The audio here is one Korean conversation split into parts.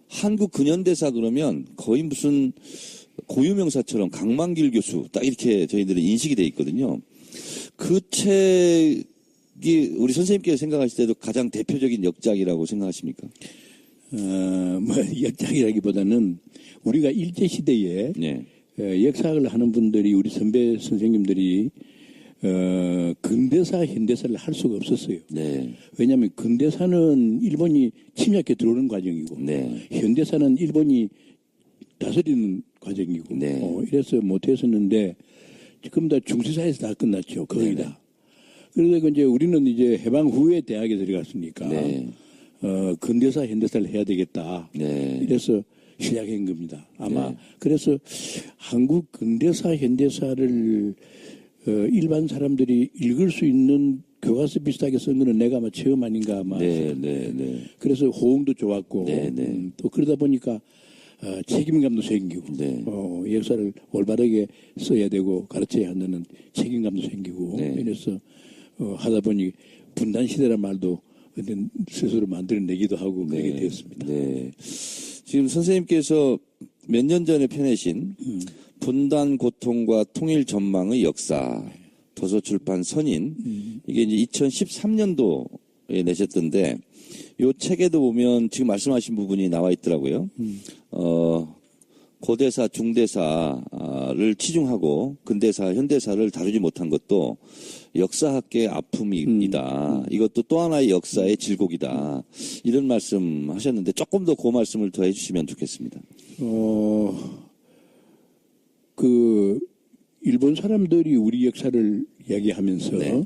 한국 근현대사 그러면 거의 무슨 고유명사처럼 강만길 교수 딱 이렇게 저희들은 인식이 돼 있거든요. 그 책이 우리 선생님께서 생각하실 때도 가장 대표적인 역작이라고 생각하십니까? 역작이라기보다는 우리가 일제시대에 네. 역사학을 하는 분들이 우리 선배 선생님들이 근대사, 현대사를 할 수가 없었어요. 네. 왜냐하면 근대사는 일본이 침략해 들어오는 과정이고 네. 현대사는 일본이 다스리는 과정이고 네. 이래서 못했었는데 지금 다 중세사에서 다 끝났죠. 거의 네네. 다. 그래서 이제 우리는 이제 해방 후에 대학에 들어갔으니까 네. 근대사, 현대사를 해야 되겠다. 네. 이래서 시작한 겁니다. 아마 네. 그래서 한국 근대사, 현대사를 일반 사람들이 읽을 수 있는 교과서 비슷하게 쓴 거는 내가 아마 처음 아닌가 아마. 네. 네. 네. 그래서 호응도 좋았고 네. 네. 또 그러다 보니까 책임감도 생기고 네. 역사를 올바르게 써야 되고 가르쳐야 한다는 책임감도 생기고 네. 이래서 하다 보니 분단 시대란 말도 스스로 만들어내기도 하고 그렇게 네. 되었습니다. 네. 지금 선생님께서 몇 년 전에 펴내신 분단 고통과 통일 전망의 역사 도서출판 선인 이게 이제 2013년도에 내셨던데 요 책에도 보면 지금 말씀하신 부분이 나와 있더라고요. 고대사, 중대사를 치중하고 근대사, 현대사를 다루지 못한 것도 역사학계의 아픔이다. 이것도 또 하나의 역사의 질곡이다. 이런 말씀 하셨는데 조금 더 그 말씀을 더 해주시면 좋겠습니다. 일본 사람들이 우리 역사를 이야기하면서 네.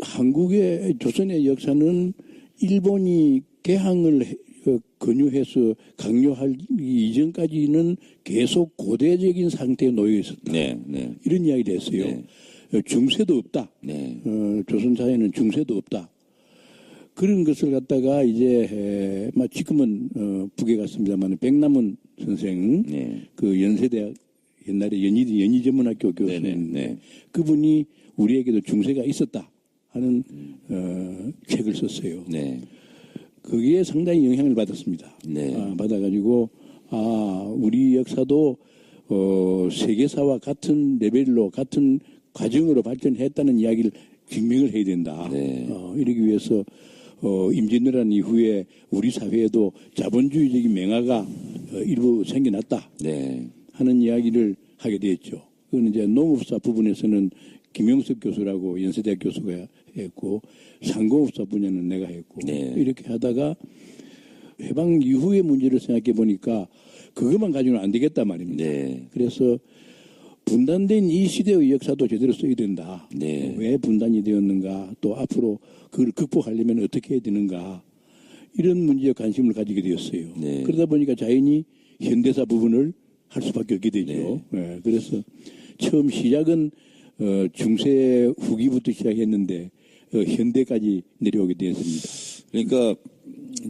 한국의 조선의 역사는 일본이 개항을 권유해서 강요하기 이전까지는 계속 고대적인 상태에 놓여 있었다. 네, 네. 이런 이야기를 했어요. 네. 중세도 없다. 네. 조선 사회는 중세도 없다. 그런 것을 갖다가 이제 지금은 북에 갔습니다만 백남은 선생, 네. 그 연세대학 옛날에 연희전문학교 교수님, 네. 그분이 우리에게도 중세가 있었다 하는 책을 썼어요. 네. 거기에 상당히 영향을 받았습니다. 네. 받아가지고 우리 역사도 세계사와 같은 레벨로 같은 과정으로 발전했다는 이야기를 증명을 해야 된다. 네. 이러기 위해서 임진왜란 이후에 우리 사회에도 자본주의적인 맹아가 일부 생겨났다. 네. 하는 이야기를 하게 되었죠. 그건 이제 농업사 부분에서는 김영석 교수라고 연세대학 교수가 했고 상공업사 분야는 내가 했고 네. 이렇게 하다가 해방 이후의 문제를 생각해 보니까 그것만 가지고는 안 되겠다 말입니다. 네. 그래서 분단된 이 시대의 역사도 제대로 써야 된다. 네. 왜 분단이 되었는가, 또 앞으로 그걸 극복하려면 어떻게 해야 되는가, 이런 문제에 관심을 가지게 되었어요. 네. 그러다 보니까 자연히 현대사 부분을 할 수밖에 없게 되죠. 네. 그래서 처음 시작은 중세 후기부터 시작했는데 현대까지 내려오게 되었습니다. 그러니까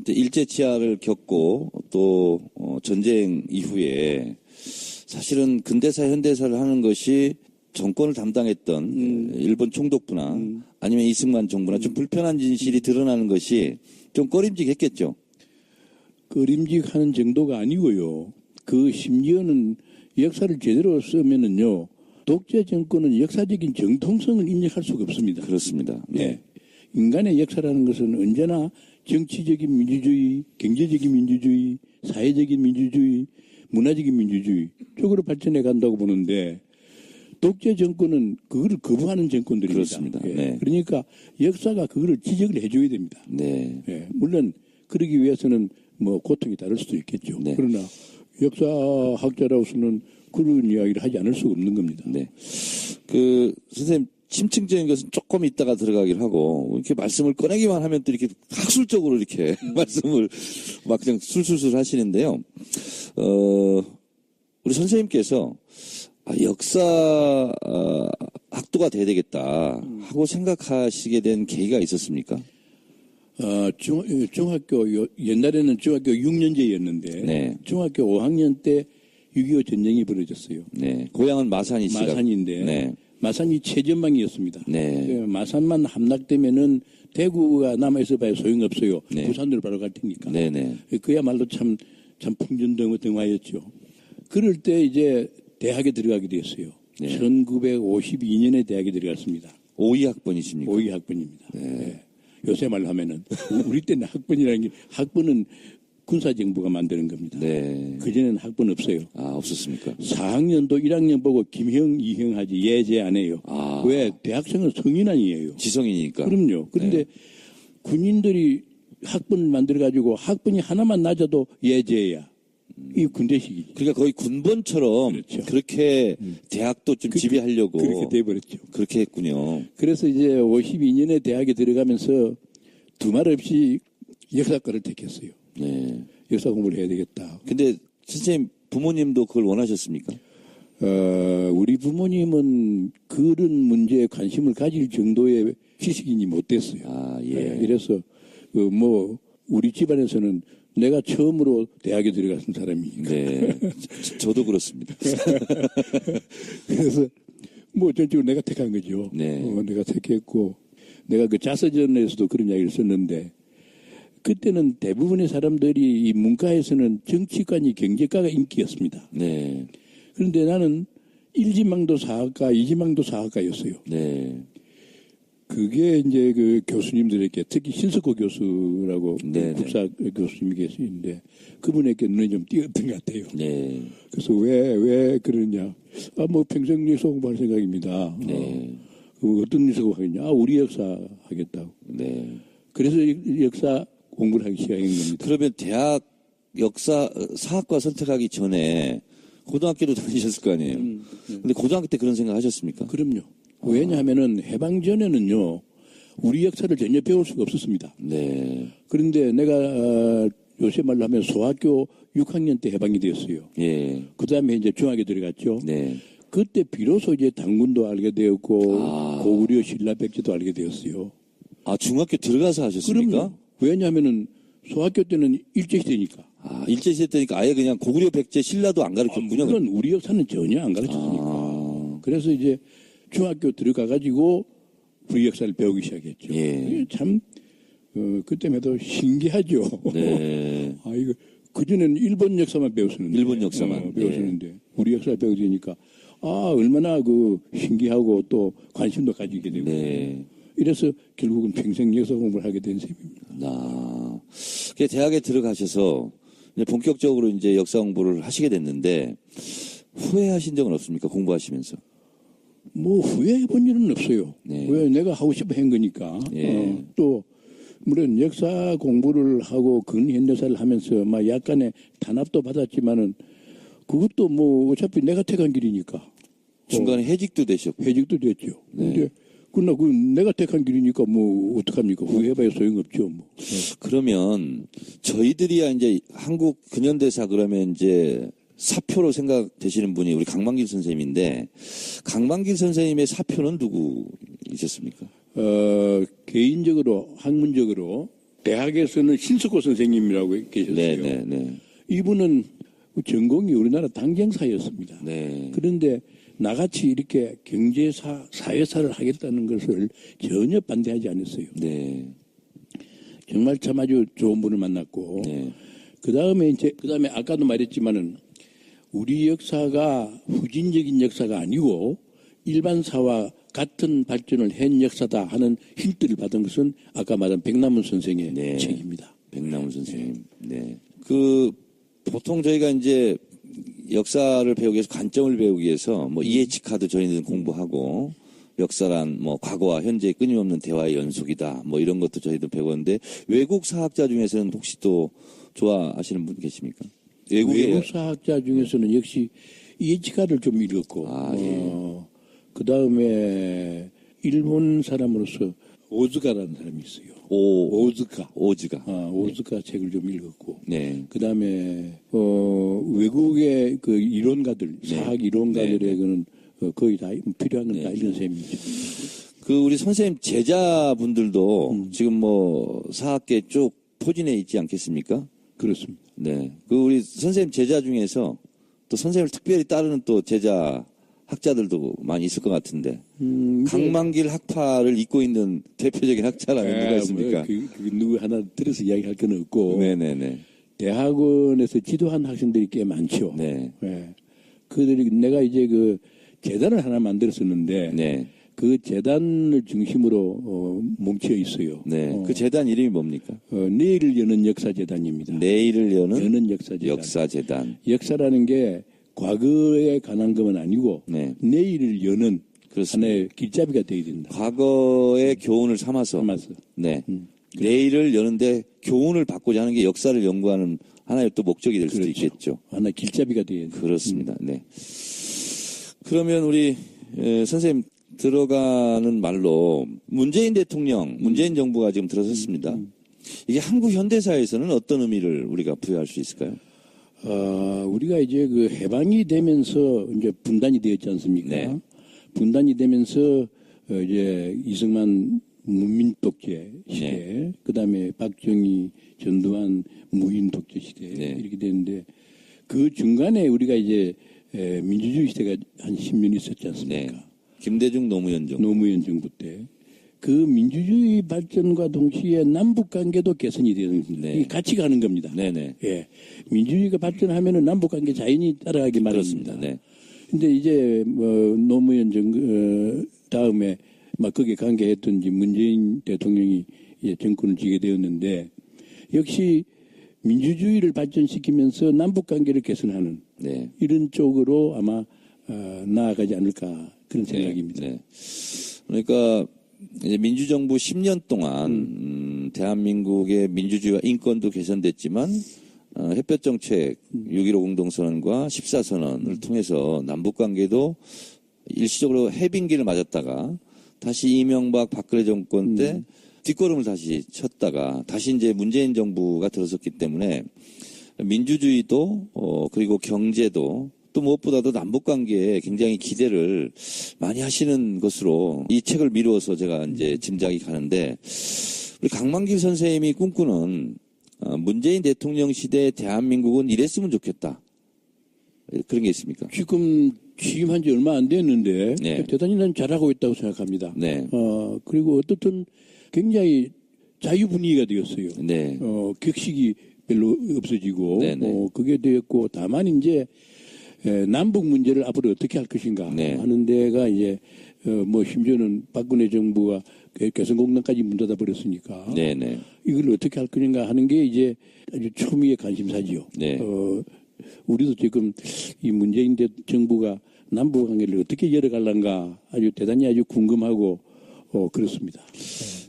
일제치하를 겪고 또 전쟁 이후에 사실은 근대사 현대사를 하는 것이 정권을 담당했던 일본 총독부나 아니면 이승만 정부나 좀 불편한 진실이 드러나는 것이 좀 꺼림직했겠죠. 꺼림직하는 정도가 아니고요. 그 심지어는 역사를 제대로 쓰면은요, 독재 정권은 역사적인 정통성을 인정할 수가 없습니다. 그렇습니다. 네. 인간의 역사라는 것은 언제나 정치적인 민주주의, 경제적인 민주주의, 사회적인 민주주의, 문화적인 민주주의 쪽으로 발전해 간다고 보는데 독재 정권은 그거를 거부하는 정권들입니다. 그렇습니다. 예. 네. 그러니까 역사가 그거를 지적을 해줘야 됩니다. 네. 예. 물론 그러기 위해서는 뭐 고통이 다를 수도 있겠죠. 네. 그러나 역사학자로서는 그런 이야기를 하지 않을 수가 없는 겁니다. 네. 선생님, 심층적인 것은 조금 있다가 들어가기를 하고, 이렇게 말씀을 꺼내기만 하면 또 이렇게 학술적으로 이렇게 말씀을 막 그냥 술술술 하시는데요. 우리 선생님께서 역사 학도가 돼야 되겠다 하고 생각하시게 된 계기가 있었습니까? 중학교, 옛날에는 중학교 6년제였는데, 네. 중학교 5학년 때 6.25 전쟁이 벌어졌어요. 네. 고향은 마산이시라. 마산인데, 네. 마산이 최전방이었습니다. 네. 마산만 함락되면은 대구가 남아있어 봐야 소용없어요. 네. 부산으로 바로 갈 테니까. 네네. 그야말로 참 풍전등화였죠. 그럴 때 이제 대학에 들어가게 됐어요. 네. 1952년에 대학에 들어갔습니다. 5위 학번이십니까? 5위 학번입니다. 네. 요새 말로 하면은 우리 때는 학번이라는 게 학번은 군사정부가 만드는 겁니다. 네. 그전에는 학번 없어요. 아, 없었습니까? 4학년도 1학년 보고 김형, 이형 하지 예제 안 해요. 아. 왜? 대학생은 성인 아니에요. 지성이니까. 그럼요. 그런데 네. 군인들이 학번을 만들어가지고 학번이 하나만 낮아도 예제야. 이 군대식이지. 그러니까 거의 군번처럼 그렇죠. 그렇게 대학도 좀 지배하려고 그렇게 돼버렸죠. 그렇게 했군요. 그래서 이제 52년에 대학에 들어가면서 두말 없이 역사과를 택했어요. 네. 역사 공부를 해야 되겠다. 근데 선생님 부모님도 그걸 원하셨습니까? 우리 부모님은 그런 문제에 관심을 가질 정도의 지식인이 못 됐어요. 아, 예. 이래서 우리 집안에서는 내가 처음으로 대학에 들어간 사람이니까. 네. 저도 그렇습니다. 그래서 전적으로 내가 택한 거죠. 네. 내가 택했고 내가 그 자서전에서도 그런 이야기를 썼는데 그때는 대부분의 사람들이 이 문과에서는 정치관이 경제과가 인기였습니다. 네. 그런데 나는 1지망도 사학과, 2지망도 사학과였어요. 네. 그게 이제 그 교수님들에게 특히 신석호 교수라고 네, 국사 교수님이 계시는데 그분에게 눈에 좀 띄었던 것 같아요. 네. 그래서 왜 그러냐. 평생 역사 공부할 생각입니다. 네. 어떤 역사 공부하겠냐. 우리 역사 하겠다고. 네. 그래서 역사 공부를 하기 시작한 겁니다. 그러면 대학 역사 사학과 선택하기 전에 고등학교도 다니셨을 거 아니에요. 근데 고등학교 때 그런 생각 하셨습니까? 그럼요. 왜냐하면은 해방 전에는요 우리 역사를 전혀 배울 수가 없었습니다. 네. 그런데 내가 요새 말로 하면 소학교 6학년 때 해방이 되었어요. 예. 그 다음에 이제 중학에 들어갔죠. 네. 그때 비로소 이제 당군도 알게 되었고 고구려 신라백제도 알게 되었어요. 아, 중학교 들어가서 하셨습니까? 그럼요. 왜냐하면은 소학교 때는 일제시대니까. 아, 일제시대 때니까 아예 그냥 고구려 백제 신라도 안 가르쳤군요. 물론 우리 역사는 전혀 안 가르쳤으니까. 그래서 이제 중학교 들어가가지고 우리 역사를 배우기 시작했죠. 예. 참 그때마다 신기하죠. 네. 이거 그전에는 일본 역사만 배웠었는데. 일본 역사만. 배웠었는데 우리 역사를 배우게 되니까 얼마나 신기하고 또 관심도 가지게 되고. 네. 이래서 결국은 평생 역사 공부를 하게 된 셈입니다. 대학에 들어가셔서 이제 본격적으로 이제 역사 공부를 하시게 됐는데 후회하신 적은 없습니까? 공부하시면서? 후회해 본 일은 없어요. 네. 왜 내가 하고 싶어 한 거니까. 예. 또 물론 역사 공부를 하고 근현대사를 하면서 약간의 탄압도 받았지만은 그것도 어차피 내가 택한 길이니까. 중간에 해직도 되셨고. 해직도 됐죠. 네. 근데 내가 택한 길이니까 어떡합니까? 후회해봐야 소용없죠. 그러면 저희들이야 이제 한국 근현대사 그러면 이제 사표로 생각되시는 분이 우리 강만길 선생님인데 강만길 선생님의 사표는 누구이셨습니까? 개인적으로 학문적으로 대학에서는 신석호 선생님이라고 계셨어요. 네. 이분은 전공이 우리나라 당정사였습니다. 네. 그런데 나같이 이렇게 경제사, 사회사를 하겠다는 것을 전혀 반대하지 않았어요. 네. 정말 참 아주 좋은 분을 만났고, 네. 그 다음에 아까도 말했지만은 우리 역사가 후진적인 역사가 아니고 일반사와 같은 발전을 한 역사다 하는 힌트를 받은 것은 아까 말한 백남훈 선생의 네. 책입니다. 백남훈 선생님. 네. 보통 저희가 이제 역사를 배우기 위해서 관점을 배우기 위해서 이해치 카드 저희는 공부하고 역사란 과거와 현재의 끊임없는 대화의 연속이다. 이런 것도 저희도 배웠는데 외국 사학자 중에서는 혹시 또 좋아하시는 분 계십니까? 외국 사학자 중에서는 역시 이해치카를 좀 읽었고 그 다음에 일본 사람으로서 오즈가라는 사람이 있어요. 오즈가. 오즈가 책을 좀 읽었고. 네. 그 다음에, 외국의 그 이론가들, 사학 이론가들에게는 거의 다 필요한 건 다 읽은 셈이죠. 우리 선생님 제자분들도 지금 사학계 쭉 포진해 있지 않겠습니까? 그렇습니다. 네. 우리 선생님 제자 중에서 또 선생님을 특별히 따르는 또 제자 학자들도 많이 있을 것 같은데 강만길 학파를 잇고 있는 대표적인 학자라면 누가 있습니까? 누구 하나 들어서 이야기할 건 없고 네네네. 대학원에서 지도한 학생들이 꽤 많죠. 네. 예. 그들이 내가 이제 그 재단을 하나 만들었었는데 네. 그 재단을 중심으로 뭉쳐 있어요. 네. 그 재단 이름이 뭡니까? 내일을 여는 역사재단입니다. 내일을 여는 역사재단. 역사재단. 역사라는 게 과거에 관한 것은 아니고 네. 내일을 여는 그렇습니다. 하나의 길잡이가 되어야 된다. 과거의 교훈을 삼아서. 네. 내일을 여는데 교훈을 받고자 하는 게 역사를 연구하는 하나의 또 목적이 될 수도 그렇죠. 있겠죠. 하나의 길잡이가 되어야 된다. 그렇습니다. 네. 그러면 우리 선생님 들어가는 말로 문재인 대통령, 문재인 정부가 지금 들어섰습니다. 이게 한국 현대사에서는 어떤 의미를 우리가 부여할 수 있을까요? 우리가 이제 그 해방이 되면서 이제 분단이 되었지 않습니까? 네. 분단이 되면서 이제 이승만 문민 독재 시대, 네. 그다음에 박정희, 전두환 무인 독재 시대 네. 이렇게 되는데 그 중간에 우리가 이제 민주주의 시대가 한 10년 있었지 않습니까? 네. 김대중 노무현 정부. 노무현 정부 때. 그 민주주의 발전과 동시에 남북 관계도 개선이 되었습니다. 네. 이게 같이 가는 겁니다. 네네. 예. 민주주의가 발전하면은 남북 관계 자연히 따라가기 마련입니다. 그렇습니다. 네. 근데 이제 노무현 정부 다음에 막 거기에 관계했던 이제 문재인 대통령이 이제 정권을 쥐게 되었는데 역시 민주주의를 발전시키면서 남북 관계를 개선하는 네. 이런 쪽으로 아마 나아가지 않을까 그런 생각입니다. 네. 그러니까 이제 민주정부 10년 동안 대한민국의 민주주의와 인권도 개선됐지만 햇볕 정책, 6.15 공동선언과 14선언을 통해서 남북관계도 일시적으로 해빙기를 맞았다가 다시 이명박 박근혜 정권 때 뒷걸음을 다시 쳤다가 다시 이제 문재인 정부가 들어섰기 때문에 민주주의도 그리고 경제도 또 무엇보다도 남북관계에 굉장히 기대를 많이 하시는 것으로 이 책을 미루어서 제가 이제 짐작이 가는데 우리 강만길 선생님이 꿈꾸는 문재인 대통령 시대의 대한민국은 이랬으면 좋겠다. 그런 게 있습니까? 지금 취임한 지 얼마 안 됐는데 네. 대단히 난 잘하고 있다고 생각합니다. 네. 그리고 어떻든 굉장히 자유 분위기가 되었어요. 네. 격식이 별로 없어지고 네네. 그게 되었고 다만 이제 남북 문제를 앞으로 어떻게 할 것인가 네. 하는 데가 이제 뭐 심지어는 박근혜 정부가 개성공단까지 문 닫아 버렸으니까 네네. 이걸 어떻게 할 것인가 하는 게 이제 아주 초미의 관심사지요. 네. 우리도 지금 이 문재인 정부가 남북 관계를 어떻게 열어갈란가 아주 대단히 아주 궁금하고 그렇습니다.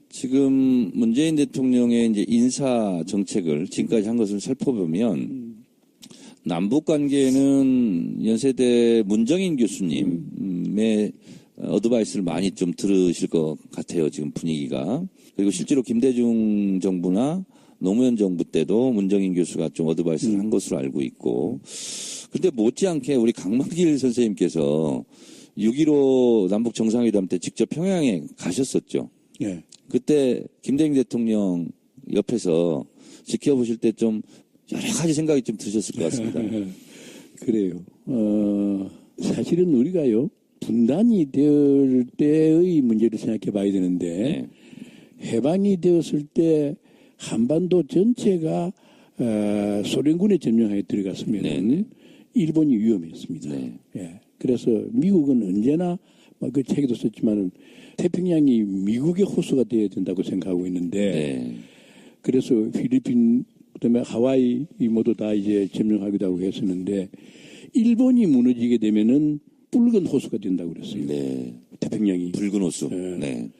지금 문재인 대통령의 이제 인사 정책을 지금까지 한 것을 살펴보면 남북 관계는 연세대 문정인 교수님의 어드바이스를 많이 좀 들으실 것 같아요. 지금 분위기가. 그리고 실제로 김대중 정부나 노무현 정부 때도 문정인 교수가 좀 어드바이스를 한 것으로 알고 있고. 근데 못지않게 우리 강만길 선생님께서 6.15 남북 정상회담 때 직접 평양에 가셨었죠. 예. 그때 김대중 대통령 옆에서 지켜보실 때 좀 여러 가지 생각이 좀 드셨을 것 같습니다. 그래요. 사실은 우리가요, 분단이 될 때의 문제를 생각해 봐야 되는데, 네. 해방이 되었을 때 한반도 전체가 소련군의 점령하에 들어갔으면 네. 일본이 위험했습니다. 네. 예. 그래서 미국은 언제나 그 책에도 썼지만은 태평양이 미국의 호수가 되어야 된다고 생각하고 있는데, 네. 그래서 필리핀 그다음에 하와이 모두 다 이제 점령하기도 하고 했었는데 일본이 무너지게 되면은 붉은 호수가 된다고 그랬어요. 네. 태평양이. 붉은 호수. 네. 네.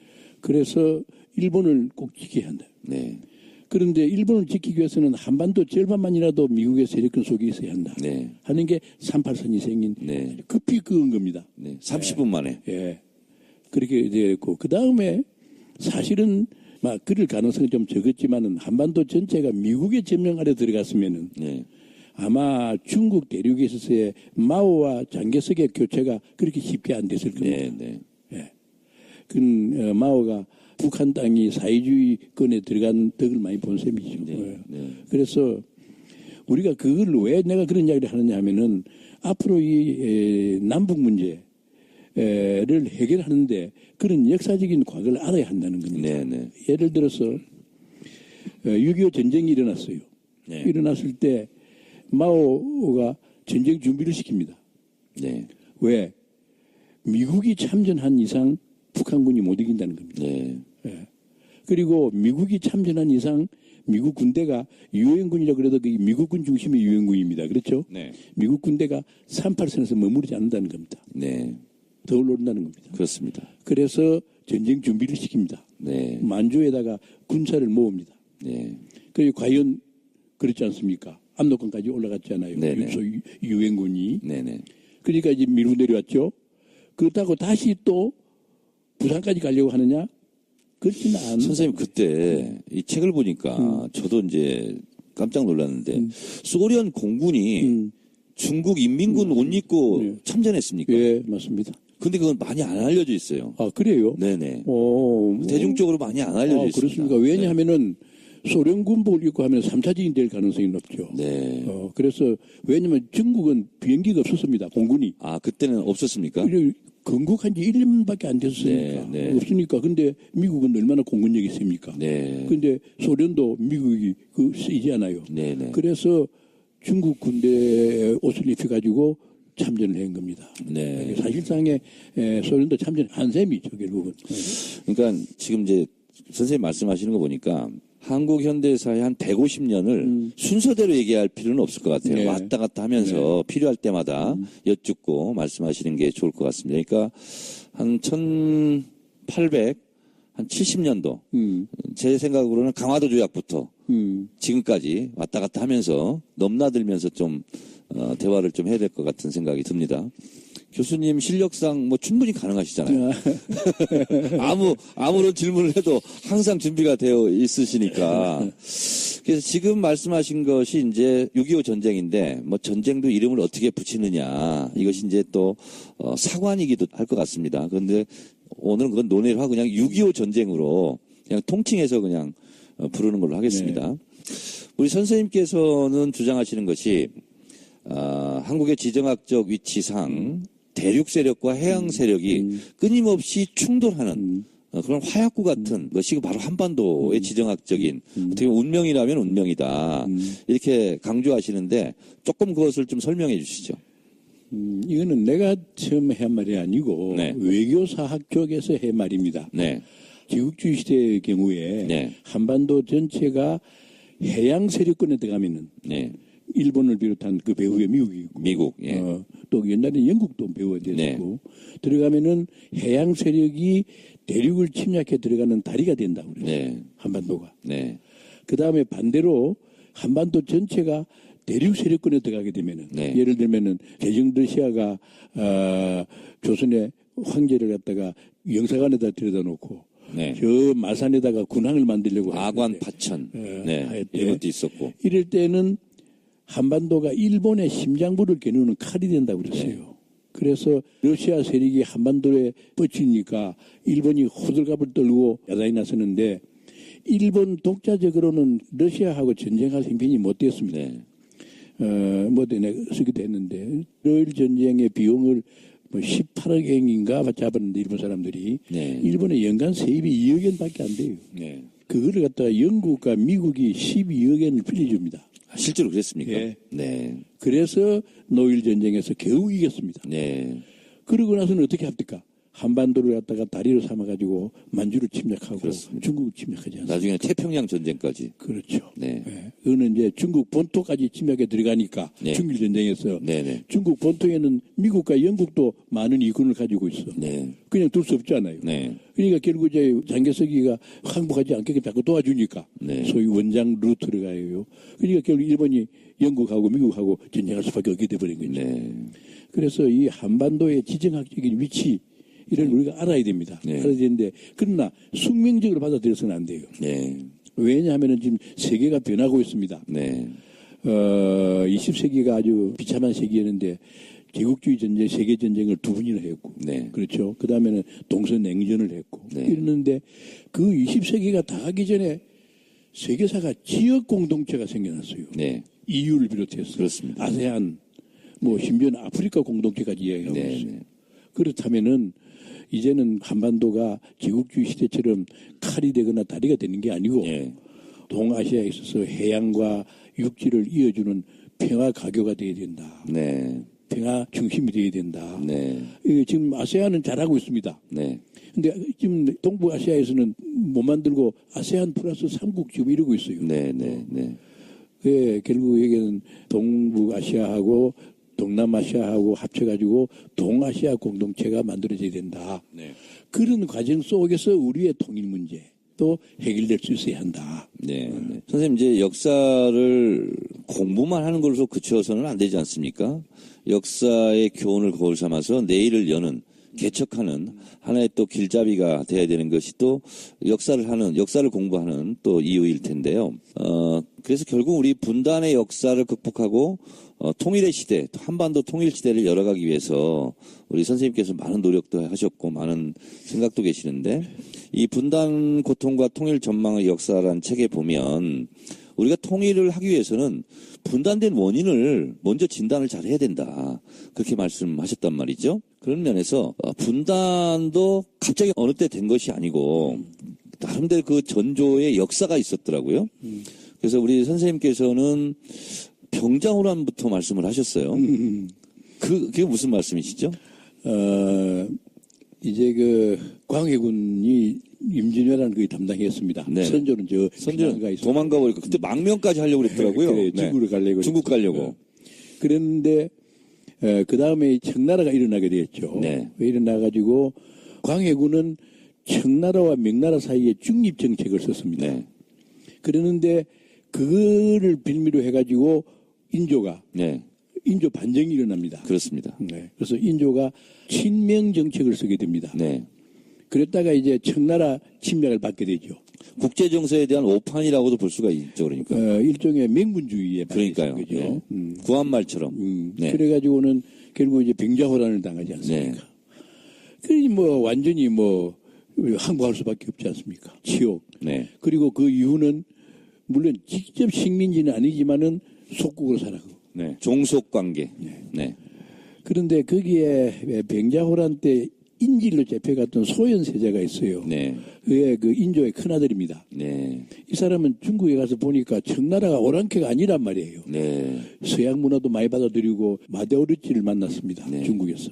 그래서 일본을 꼭 지켜야 한다. 네. 그런데 일본을 지키기 위해서는 한반도 절반만이라도 미국의 세력권 속에 있어야 한다. 네. 하는 게 38선이 생긴 네. 급히 그은 겁니다. 네. 30분 만에. 예. 그렇게 되었고 그 다음에 사실은 막 그럴 가능성이 좀 적었지만은 한반도 전체가 미국의 점령 아래 들어갔으면은 네. 아마 중국 대륙에 있어서의 마오와 장개석의 교체가 그렇게 쉽게 안 됐을 겁니다. 네. 네. 예. 그 마오가 북한 땅이 사회주의권에 들어간 덕을 많이 본 셈이죠. 네. 네. 그래서 우리가 그걸 왜 내가 그런 이야기를 하느냐 하면은 앞으로 이 남북 문제 문제를 해결하는데 그런 역사적인 과거를 알아야 한다는 겁니다. 네, 네. 예를 들어서 6.25 전쟁이 일어났어요. 네. 일어났을 때 마오가 전쟁 준비를 시킵니다. 네. 왜? 미국이 참전한 이상 북한군이 못 이긴다는 겁니다. 네. 예. 그리고 미국이 참전한 이상 미국 군대가 유엔군이라 그래도 그 미국군 중심의 유엔군입니다. 그렇죠? 네. 미국 군대가 38선에서 머무르지 않는다는 겁니다. 네. 더 올라온다는 겁니다. 그렇습니다. 그래서 전쟁 준비를 시킵니다. 네. 만주에다가 군사를 모읍니다. 네. 그리고 과연 그렇지 않습니까? 압록강까지 올라갔잖아요. 네네. 유엔군이. 네네. 그러니까 이제 밀고 내려왔죠. 그렇다고 다시 또 부산까지 가려고 하느냐? 그렇지는 않은. 선생님 그때 이 책을 보니까 저도 이제 깜짝 놀랐는데 소련 공군이 중국 인민군 옷 입고 네. 참전했습니까? 예, 맞습니다. 근데 그건 많이 안 알려져 있어요. 아, 그래요? 네네. 오, 대중적으로 많이 안 알려져 있습니다. 그렇습니까? 왜냐하면은 소련 군복을 입고 하면 3차 전쟁이 될 가능성이 높죠. 네. 그래서 왜냐하면 중국은 비행기가 없었습니다. 공군이. 아, 그때는 없었습니까? 건국한 지 1년밖에 안 됐으니까. 네, 네. 없으니까. 근데 미국은 얼마나 공군력이 셉니까? 네. 근데 소련도 미국이 쓰지 않아요. 네네. 그래서 중국 군대 옷을 입혀가지고 참전을 한 겁니다. 네. 사실상의 소련도 참전한 셈이죠, 결국은. 그러니까 지금 이제 선생님 말씀하시는 거 보니까 한국 현대사의 한 150년을 순서대로 얘기할 필요는 없을 것 같아요. 네. 왔다 갔다 하면서 필요할 때마다 여쭙고 말씀하시는 게 좋을 것 같습니다. 그러니까 한 1870년도 제 생각으로는 강화도 조약부터 지금까지 왔다 갔다 하면서 넘나들면서 좀 대화를 좀 해야 될 것 같은 생각이 듭니다. 교수님 실력상 뭐 충분히 가능하시잖아요. 아무런 질문을 해도 항상 준비가 되어 있으시니까. 그래서 지금 말씀하신 것이 이제 6.25 전쟁인데 뭐 전쟁도 이름을 어떻게 붙이느냐 이것이 이제 또 사관이기도 할 것 같습니다. 그런데 오늘은 그건 논의를 하고 그냥 6.25 전쟁으로 그냥 통칭해서 그냥 부르는 걸로 하겠습니다. 네. 우리 선생님께서는 주장하시는 것이 한국의 지정학적 위치상 대륙 세력과 해양 세력이 끊임없이 충돌하는 그런 화약구 같은 것이 바로 한반도의 지정학적인 어떻게 보면 운명이라면 운명이다. 이렇게 강조하시는데 조금 그것을 좀 설명해 주시죠. 이거는 내가 처음 한 말이 아니고 네. 외교사학 쪽에서 한 말입니다. 네. 제국주의 시대의 경우에 네. 한반도 전체가 해양 세력권에 들어가면은 네. 일본을 비롯한 그 배후에 미국이 있고 미국, 예. 또 옛날에 영국도 배후가 됐고 네. 들어가면은 해양 세력이 대륙을 침략해 들어가는 다리가 된다고 그래요. 네. 한반도가. 네. 그 다음에 반대로 한반도 전체가 대륙 세력권에 들어가게 되면은 네. 예를 들면은 대중 러시아가 조선의 황제를 갖다가 영사관에다 들여다 놓고 네. 저 마산에다가 군항을 만들려고 아관 하는데 파천. 네. 이런 것도 있었고. 이럴 때는 한반도가 일본의 심장부를 겨누는 칼이 된다고 그랬어요. 네. 그래서 러시아 세력이 한반도에 뻗치니까 일본이 호들갑을 떨고 야단이 나서는데 일본 독자적으로는 러시아하고 전쟁할 형편이 못 되었습니다. 네. 쓰기도 했는데 러일 전쟁의 비용을 뭐 18억 엔인가 잡았는데 일본 사람들이 네. 일본의 연간 세입이 2억 엔밖에 안 돼요. 네. 그거를 갖다가 영국과 미국이 12억 엔을 빌려줍니다. 실제로 그랬습니까? 예. 네. 그래서 노일 전쟁에서 겨우 이겼습니다. 네. 그러고 나서는 어떻게 합니까? 한반도를 갖다가 다리로 삼아가지고 만주를 침략하고 그렇습니다. 중국을 침략하지 않습니까? 나중에 태평양 전쟁까지. 그렇죠. 네. 네. 그거는 이제 중국 본토까지 침략에 들어가니까 네. 중일 전쟁에서 네네. 중국 본토에는 미국과 영국도 많은 이권을 가지고 있어. 네. 그냥 둘 수 없잖아요. 네. 그러니까 결국 이제 장개석이가 항복하지 않게 자꾸 도와주니까 네. 소위 원장 루트를 가요. 그러니까 결국 일본이 영국하고 미국하고 전쟁할 수밖에 없게 돼버린 거죠. 네. 그래서 이 한반도의 지정학적인 위치 이를 우리가 알아야 됩니다. 네. 알아야 되는데 그러나 숙명적으로 받아들여서는 안 돼요. 네. 왜냐하면 지금 세계가 변하고 있습니다. 네. 20세기가 아주 비참한 세기였는데 제국주의 전쟁, 세계 전쟁을 2번이나 했고, 네. 그렇죠. 그 다음에는 동서 냉전을 했고, 네. 이랬는데 그 20세기가 다 가기 전에 세계사가 지역 공동체가 생겨났어요. 네. EU를 비롯해서 그렇습니다. 아세안, 뭐 심지어는 아프리카 공동체까지 이야기하고 네. 있어요. 네. 그렇다면은 이제는 한반도가 제국주의 시대처럼 칼이 되거나 다리가 되는 게 아니고 예. 동아시아에 있어서 해양과 육지를 이어주는 평화 가교가 돼야 된다. 네. 평화 중심이 돼야 된다. 네. 지금 아세안은 잘하고 있습니다. 네. 근데 지금 동북아시아에서는 못 만들고 아세안 플러스 3국 지금 이러고 있어요. 네. 네. 네. 결국 여기는 동북아시아하고 동남아시아하고 합쳐가지고 동아시아 공동체가 만들어져야 된다. 네. 그런 과정 속에서 우리의 통일 문제 또 해결될 수 있어야 한다. 네. 네. 선생님, 이제 역사를 공부만 하는 걸로 그쳐서는 안 되지 않습니까? 역사의 교훈을 거울 삼아서 내일을 여는, 개척하는 하나의 또 길잡이가 돼야 되는 것이 또 역사를 공부하는 또 이유일 텐데요. 그래서 결국 우리 분단의 역사를 극복하고 통일의 시대, 또 한반도 통일 시대를 열어가기 위해서 우리 선생님께서 많은 노력도 하셨고 많은 생각도 계시는데 이 분단 고통과 통일 전망의 역사라는 책에 보면 우리가 통일을 하기 위해서는 분단된 원인을 먼저 진단을 잘 해야 된다. 그렇게 말씀하셨단 말이죠. 그런 면에서 분단도 갑자기 어느 때 된 것이 아니고 나름대로 그 전조의 역사가 있었더라고요. 그래서 우리 선생님께서는 병자호란부터 말씀을 하셨어요. 그게 무슨 말씀이시죠? 이제 그 광해군이 임진왜란 그 담당했습니다. 네. 선조는 피난가 있었고. 도망가 버리고 그때 망명까지 하려고 그랬더라고요. 그래, 중국을 가려고. 중국 가려고. 그랬는데 그 다음에 청나라가 일어나게 되었죠. 네. 일어나가지고 광해군은 청나라와 명나라 사이에 중립 정책을 썼습니다. 네. 그러는데 그거를 빌미로 해가지고 인조가 네. 인조 반정이 일어납니다. 그렇습니다. 네. 그래서 인조가 친명 정책을 쓰게 됩니다. 네. 그랬다가 이제 청나라 침략을 받게 되죠. 국제 정세에 대한 오판이라고도 볼 수가 있죠, 그러니까. 일종의 명분주의에 그러니까요. 거죠. 예. 구한말처럼. 네. 그래가지고는 결국 이제 병자호란을 당하지 않습니까? 네. 그러니 뭐 완전히 뭐 항복할 수밖에 없지 않습니까? 치욕. 네. 그리고 그 이유는 물론 직접 식민지는 아니지만은 속국으로 살아가고. 네. 종속 관계. 네. 그런데 거기에 병자호란 때 인질로 잡혀갔던 소현세자가 있어요. 네. 그 인조의 큰아들입니다. 네. 이 사람은 중국에 가서 보니까 청나라가 오랑캐가 아니란 말이에요. 네. 서양 문화도 많이 받아들이고 마데오르치를 만났습니다. 네. 중국에서.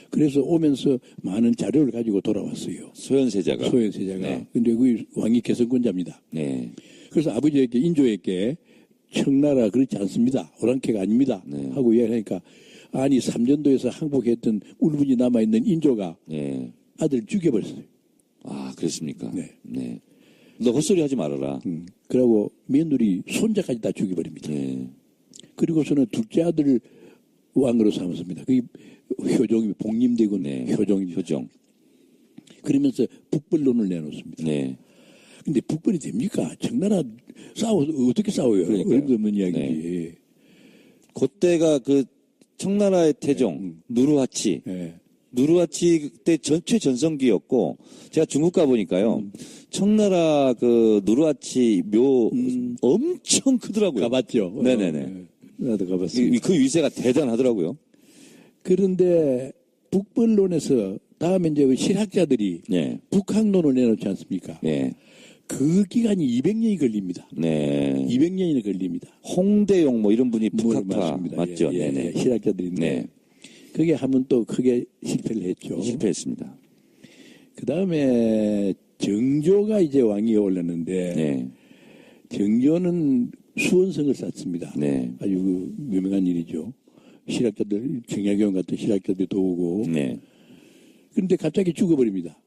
그래서 오면서 많은 자료를 가지고 돌아왔어요. 소현세자가. 소현세자가. 근데 그 왕이 개성권자입니다. 네. 그래서 아버지에게 인조에게 청나라 그렇지 않습니다. 오랑캐가 아닙니다. 네. 하고 이야기하니까 아니 삼전도에서 항복했던 울분이 남아있는 인조가 네. 아들 죽여버렸어요. 아, 그랬습니까? 네. 네. 너 헛소리 하지 말아라. 그러고 며느리 손자까지 다 죽여버립니다. 네. 그리고서는 둘째 아들을 왕으로 삼았습니다. 그게 효종이 복림대군 네. 효종입니다. 효종. 그러면서 북벌론을 내놓습니다. 네. 근데 북벌이 됩니까? 청나라 어떻게 싸워요? 그러니까요. 어림도 없는 이야기지. 네. 그때가 그 청나라의 태종 누르하치. 예. 누르하치 때 전체 전성기였고 제가 중국 가 보니까요. 청나라 그 누르하치 묘 엄청 크더라고요. 가봤죠. 네네네. 나도 가봤어요. 그 위세가 대단하더라고요. 그런데 북벌론에서 다음에 이제 실학자들이 네. 북학론을 내놓지 않습니까? 네. 그 기간이 200년이 걸립니다. 네. 200년이 걸립니다. 홍대용 뭐 이런 분이 북학파 맞습니다. 맞죠? 예, 네네. 실학자들인데 네. 그게 하면 또 크게 실패를 했죠. 실패했습니다. 그 다음에 정조가 이제 왕위에 올랐는데 네. 정조는 수원성을 쌓습니다. 네. 아주 그 유명한 일이죠. 실학자들, 정약용 같은 실학자들도 오고. 네. 그런데 갑자기 죽어버립니다.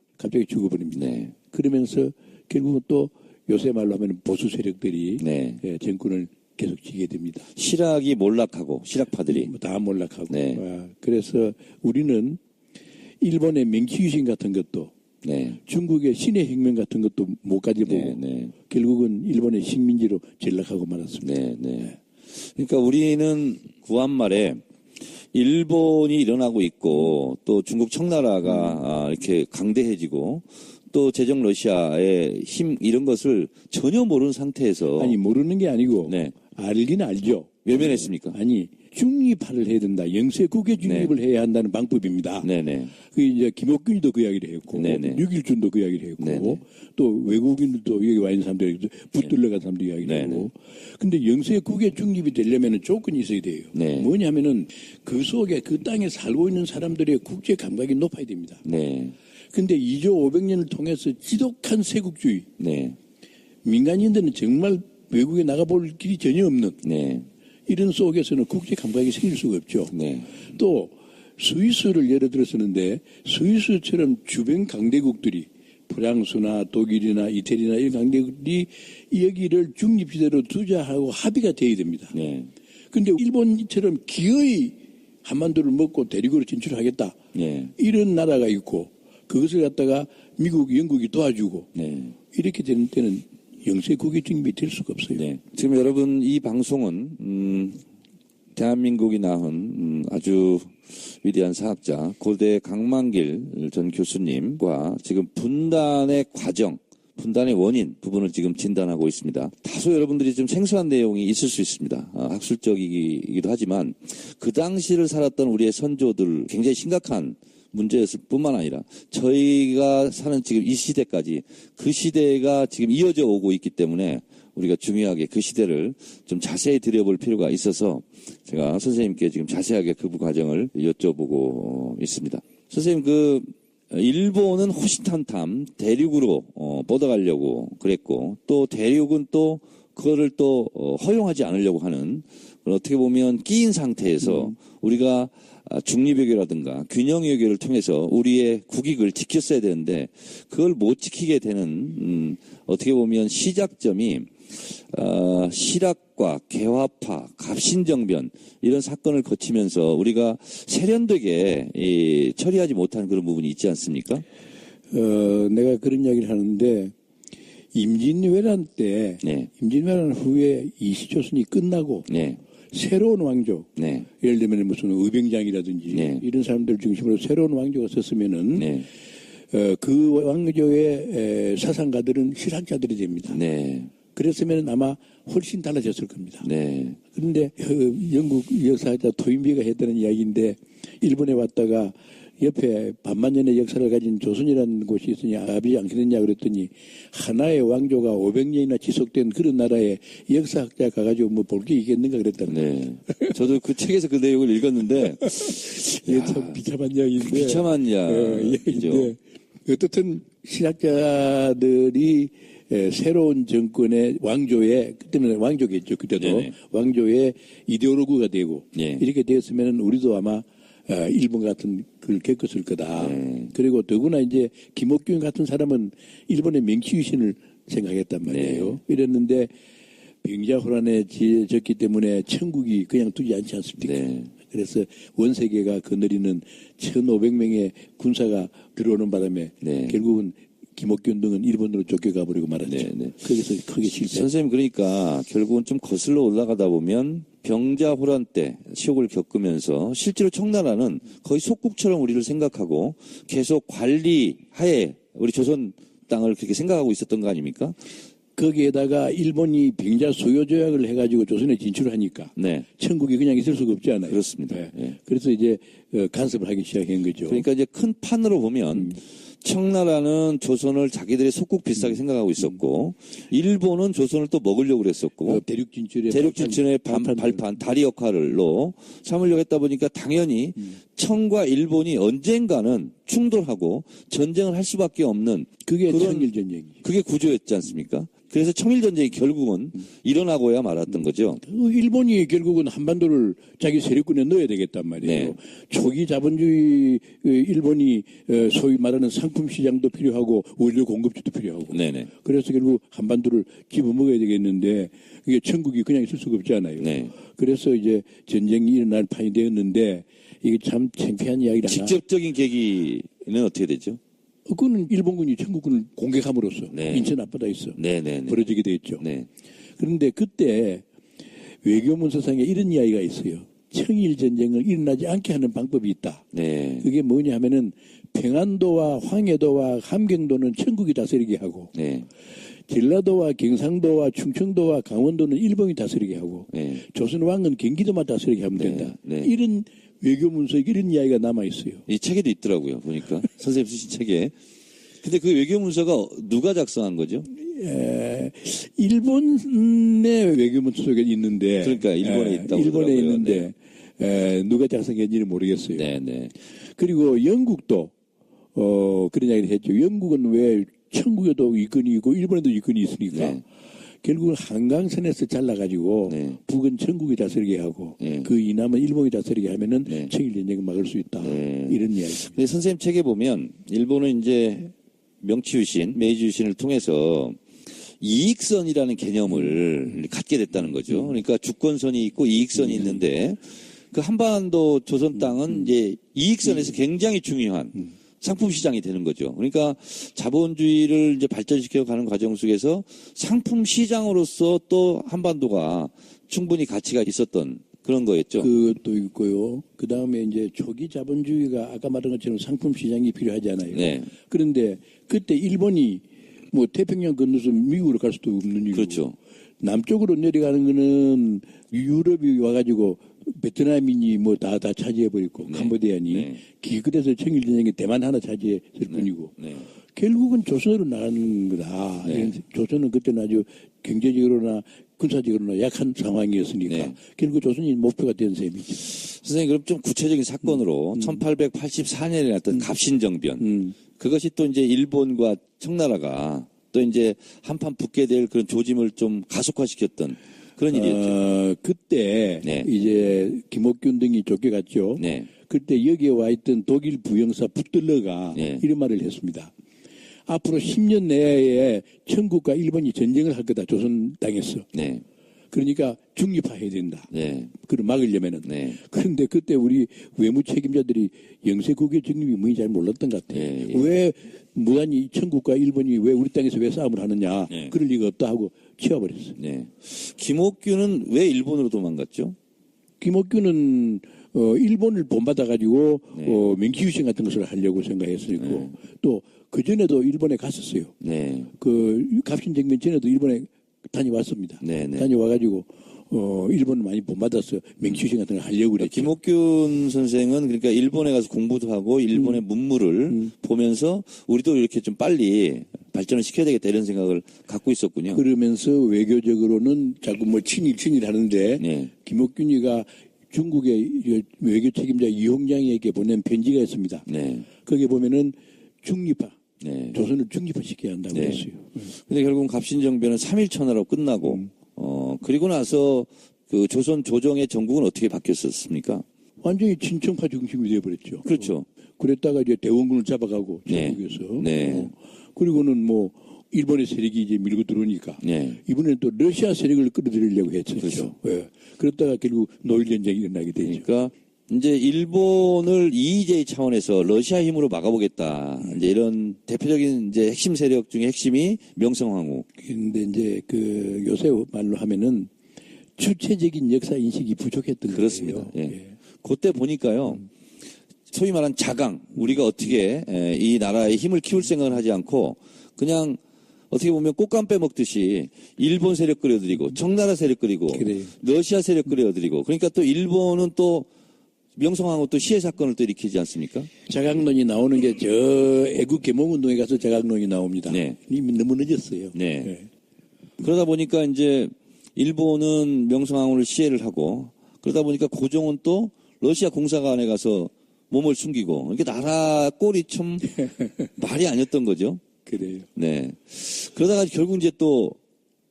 네. 그러면서 결국은 또 요새 말로 하면 보수 세력들이 네. 정권을 계속 지게 됩니다. 실학이 몰락하고 실학파들이 다 몰락하고. 네. 그래서 우리는 일본의 맹키유신 같은 것도 네. 중국의 신의 혁명 같은 것도 못 가져보고 네. 네. 결국은 일본의 식민지로 전락하고 말았습니다. 네. 네. 그러니까 우리는 구한말에 일본이 일어나고 있고 또 중국 청나라가 이렇게 강대해지고 또 제정 러시아의 힘 이런 것을 전혀 모르는 상태에서 아니 모르는 게 아니고 네. 알긴 알죠. 외면했습니까? 아니 중립화를 해야 된다. 영세 국외 중립을 해야 한다는 방법입니다. 네네. 그 이제 김옥균이도 그 이야기를 했고, 네네. 육일준도 그 이야기를 했고, 네네. 또 외국인들도 여기 와 있는 사람들 붙들러 간 사람도 이야기를 네네. 하고. 근데 영세 국외 중립이 되려면 조건이 있어야 돼요. 네. 뭐냐면은 그 속에 그 땅에 살고 있는 사람들의 국제 감각이 높아야 됩니다. 네. 근데 2조 500년을 통해서 지독한 세국주의, 네. 민간인들은 정말 외국에 나가볼 길이 전혀 없는 네. 이런 속에서는 국제 감각이 생길 수가 없죠. 네. 또 스위스를 예를 들어 쓰는데 스위스처럼 주변 강대국들이 프랑스나 독일이나 이태리나 이런 강대국들이 여기를 중립지대로 투자하고 합의가 돼야 됩니다. 네. 근데 일본처럼 기어이 한반도를 먹고 대륙으로 진출하겠다. 네. 이런 나라가 있고 그것을 갖다가 미국, 영국이 도와주고 네. 이렇게 되는 때는 영세 국외 중립이 될 수가 없어요. 네. 지금 여러분 이 방송은 대한민국이 낳은 아주 위대한 사학자 고대 강만길 전 교수님과 지금 분단의 과정, 분단의 원인 부분을 지금 진단하고 있습니다. 다소 여러분들이 좀 생소한 내용이 있을 수 있습니다. 학술적이기도 하지만 그 당시를 살았던 우리의 선조들 굉장히 심각한 문제였을 뿐만 아니라 저희가 사는 지금 이 시대까지 그 시대가 지금 이어져 오고 있기 때문에 우리가 중요하게 그 시대를 좀 자세히 들여볼 필요가 있어서 제가 선생님께 지금 자세하게 그 과정을 여쭤보고 있습니다. 선생님, 일본은 호시탐탐 대륙으로 뻗어가려고 그랬고 또 대륙은 또 그거를 또 허용하지 않으려고 하는 어떻게 보면 끼인 상태에서 우리가 중립외교라든가 균형외교를 통해서 우리의 국익을 지켰어야 되는데 그걸 못 지키게 되는 어떻게 보면 시작점이 실학과 개화파, 갑신정변 이런 사건을 거치면서 우리가 세련되게 처리하지 못한 그런 부분이 있지 않습니까? 내가 그런 이야기를 하는데 임진왜란 때 네. 임진왜란 후에 이시조선이 끝나고 네. 새로운 왕조, 네. 예를 들면 무슨 의병장이라든지 네. 이런 사람들 중심으로 새로운 왕조가 썼으면은 네. 그 왕조의 사상가들은 실학자들이 됩니다. 네. 그랬으면 아마 훨씬 달라졌을 겁니다. 네. 그런데 영국 역사학자 토인비가 했다는 이야기인데 일본에 왔다가 옆에 반만년의 역사를 가진 조선이라는 곳이 있으니 아비지 않겠느냐 그랬더니 하나의 왕조가 500년이나 지속된 그런 나라에 역사학자 가가지고 뭐 볼 게 있겠는가 그랬다는 거예요. 네. 저도 그 책에서 그 내용을 읽었는데 이게 참 비참한 이야기인데. 비참한 이야기죠. 이야기인데 어떻든 신학자들이 새로운 정권의 왕조의 그때는 왕조겠죠. 그때도 네네. 왕조의 이데올로그가 되고 네. 이렇게 되었으면 우리도 아마 일본 같은 걸 겪었을 거다. 네. 그리고 더구나 이제 김옥균 같은 사람은 일본의 명치유신을 생각했단 말이에요. 네. 이랬는데 병자호란에 지졌기 때문에 천국이 그냥 두지 않지 않습니까? 네. 그래서 원세계가 거느리는 1,500명의 군사가 들어오는 바람에 네. 결국은 김옥균 등은 일본으로 쫓겨가 버리고 말았죠. 네, 네. 거기서 크게 실패. 선생님 그러니까 결국은 좀 거슬러 올라가다 보면 병자호란 때 치욕을 겪으면서 실제로 청나라는 거의 속국처럼 우리를 생각하고 계속 관리하에 우리 조선 땅을 그렇게 생각하고 있었던 거 아닙니까? 거기에다가 일본이 병자 소요 조약을 해가지고 조선에 진출하니까 네. 천국이 그냥 있을 수가 없지 않아요. 그렇습니다. 네. 예. 그래서 이제 간섭을 하기 시작한 거죠. 그러니까 이제 큰 판으로 보면 청나라는 조선을 자기들의 속국 비슷하게 생각하고 있었고 일본은 조선을 또 먹으려고 그랬었고 대륙 진출의 대륙 진출의 발판, 다리 역할로 삼으려고 했다 보니까 당연히 청과 일본이 언젠가는 충돌하고 전쟁을 할 수밖에 없는 그게 그런 청일전쟁이죠. 그게 구조였지 않습니까? 그래서 청일전쟁이 결국은 일어나고야 말았던 거죠. 일본이 결국은 한반도를 자기 세력권에 넣어야 되겠단 말이에요. 네. 초기 자본주의 일본이 소위 말하는 상품 시장도 필요하고 원료 공급주도 필요하고. 네네. 그래서 결국 한반도를 집어먹어야 되겠는데 이게 천국이 그냥 있을 수가 없잖아요. 네. 그래서 이제 전쟁이 일어날 판이 되었는데 이게 참 창피한 이야기라. 직접적인 계기는 어떻게 되죠? 그거는 일본군이 천국군을 공격함으로써 네. 인천 앞바다에서 네네네. 벌어지게 됐죠. 네. 그런데 그때 외교문서상에 이런 이야기가 있어요. 청일 전쟁을 일어나지 않게 하는 방법이 있다. 네. 그게 뭐냐 하면은 평안도와 황해도와 함경도는 천국이 다스리게 하고 네. 전라도와 경상도와 충청도와 강원도는 일본이 다스리게 하고 네. 조선 왕은 경기도만 다스리게 하면 된다. 네. 이런 외교 문서에 이런 이야기가 남아 있어요. 이 책에도 있더라고요. 보니까 선생님 쓰신 책에. 근데 그 외교 문서가 누가 작성한 거죠? 일본의 외교 문서 속에 있는데 그러니까 일본에 있다고 일본에 그러더라고요. 있는데 누가 작성했는지는 모르겠어요. 네, 네. 그리고 영국도 그런 이야기를 했죠. 영국은 왜 천국에도 이권이 있고 일본에도 이권이 있으니까 네. 결국은 한강선에서 잘라가지고 네. 북은 천국이 다스리게 하고 네. 그 이남은 일본이 다스리게 하면은 네. 청일전쟁을 막을 수 있다. 네. 이런 이야기. 근데 선생님 책에 보면 일본은 이제 명치유신, 메이지유신을 통해서 이익선이라는 개념을 갖게 됐다는 거죠. 그러니까 주권선이 있고 이익선이 있는데 그 한반도 조선 땅은 이제 이익선에서 굉장히 중요한 상품 시장이 되는 거죠. 그러니까 자본주의를 이제 발전시켜 가는 과정 속에서 상품 시장으로서 또 한반도가 충분히 가치가 있었던 그런 거였죠. 그것도 있고요. 그 다음에 이제 초기 자본주의가 아까 말한 것처럼 상품 시장이 필요하잖아요. 네. 그런데 그때 일본이 뭐 태평양 건너서 미국으로 갈 수도 없는 이유고. 그렇죠. 남쪽으로 내려가는 거는 유럽이 와가지고 베트남인이 뭐 다 차지해버리고 캄보디아니 네. 그래서 청일전쟁에 대만 하나 차지했을 뿐이고 네. 결국은 조선으로 나가는 거다. 네. 조선은 그때는 아주 경제적으로나 군사적으로나 약한 상황이었으니까 네. 결국 조선이 목표가 된 셈이죠. 선생님 그럼 좀 구체적인 사건으로 1884년에 났던 갑신정변 그것이 또 이제 일본과 청나라가 또 이제 한판 붙게 될 그런 조짐을 좀 가속화시켰던 그런 일이었죠. 그때 네. 이제 김옥균 등이 쫓겨갔죠. 네. 그때 여기에 와 있던 독일 부영사 붙들러가 네. 이런 말을 했습니다. 앞으로 10년 내에 천국과 일본이 전쟁을 할 거다. 조선 땅에서. 네. 그러니까 중립화해야 된다. 네. 그걸 막으려면은. 네. 그런데 그때 우리 외무 책임자들이 영세국의 중립이 뭔지 잘 몰랐던 것 같아요. 예, 예. 왜 무단히 천국과 일본이 왜 우리 땅에서 왜 싸움을 하느냐. 예. 그럴 리가 없다 하고 치워버렸어요. 네. 김옥균은 왜 일본으로 도망갔죠? 김옥균은 일본을 본받아가지고 네. 명기유신 같은 것을 하려고 생각했었고 또 그전에도 일본에 갔었어요. 네. 그 갑신정변 전에도 일본에 다녀왔습니다. 네, 네. 다녀와가지고 일본을 많이 본받아서 명기유신 같은 걸 하려고 그랬죠. 김옥균 선생은 그러니까 일본에 가서 공부도 하고 일본의 문물을 보면서 우리도 이렇게 좀 빨리 발전을 시켜야 되겠다 이런 생각을 갖고 있었군요. 그러면서 외교적으로는 자꾸 뭐 친일 하는데 네. 김옥균이가 중국의 외교 책임자 이홍장에게 보낸 편지가 있습니다. 네. 거기에 보면은 중립화, 네. 조선을 중립화시켜야 한다고 네. 했어요. 근데 결국은 갑신정변은 3일 천하로 끝나고 그리고 나서 그 조선 조정의 전국은 어떻게 바뀌었었습니까? 완전히 친청파 중심이 되어버렸죠. 그렇죠. 그랬다가 이제 대원군을 잡아가고 네. 전국에서. 네. 그리고는 뭐 일본의 세력이 이제 밀고 들어오니까 네. 이번에는 또 러시아 세력을 끌어들이려고 했죠. 그렇죠. 예. 그랬다가 결국 노일 전쟁이 일어나게 되죠. 그러니까 이제 일본을 EEJ 차원에서 러시아 힘으로 막아보겠다. 이제 이런 대표적인 이제 핵심 세력 중에 핵심이 명성황후. 근데 이제 그 요새 말로 하면은 주체적인 역사 인식이 부족했던 그렇습니다. 거예요. 예. 그때 보니까요. 소위 말한 자강, 우리가 어떻게 이 나라의 힘을 키울 생각을 하지 않고 그냥 어떻게 보면 꽃감 빼먹듯이 일본 세력 끌어들이고 청나라 세력 끌이고 그래요. 러시아 세력 끌어들이고 그러니까 또 일본은 또 명성황후 또 시해 사건을 또 일으키지 않습니까? 자강론이 나오는 게 저 애국 개몽운동에 가서 자강론이 나옵니다. 네. 이미 너무 늦었어요. 네. 예. 그러다 보니까 이제 일본은 명성황후를 시해를 하고 그러다 보니까 고종은 또 러시아 공사관에 가서 몸을 숨기고 이렇게 나라 꼴이 참 말이 아니었던 거죠. 그래요. 네. 그러다가 결국 이제 또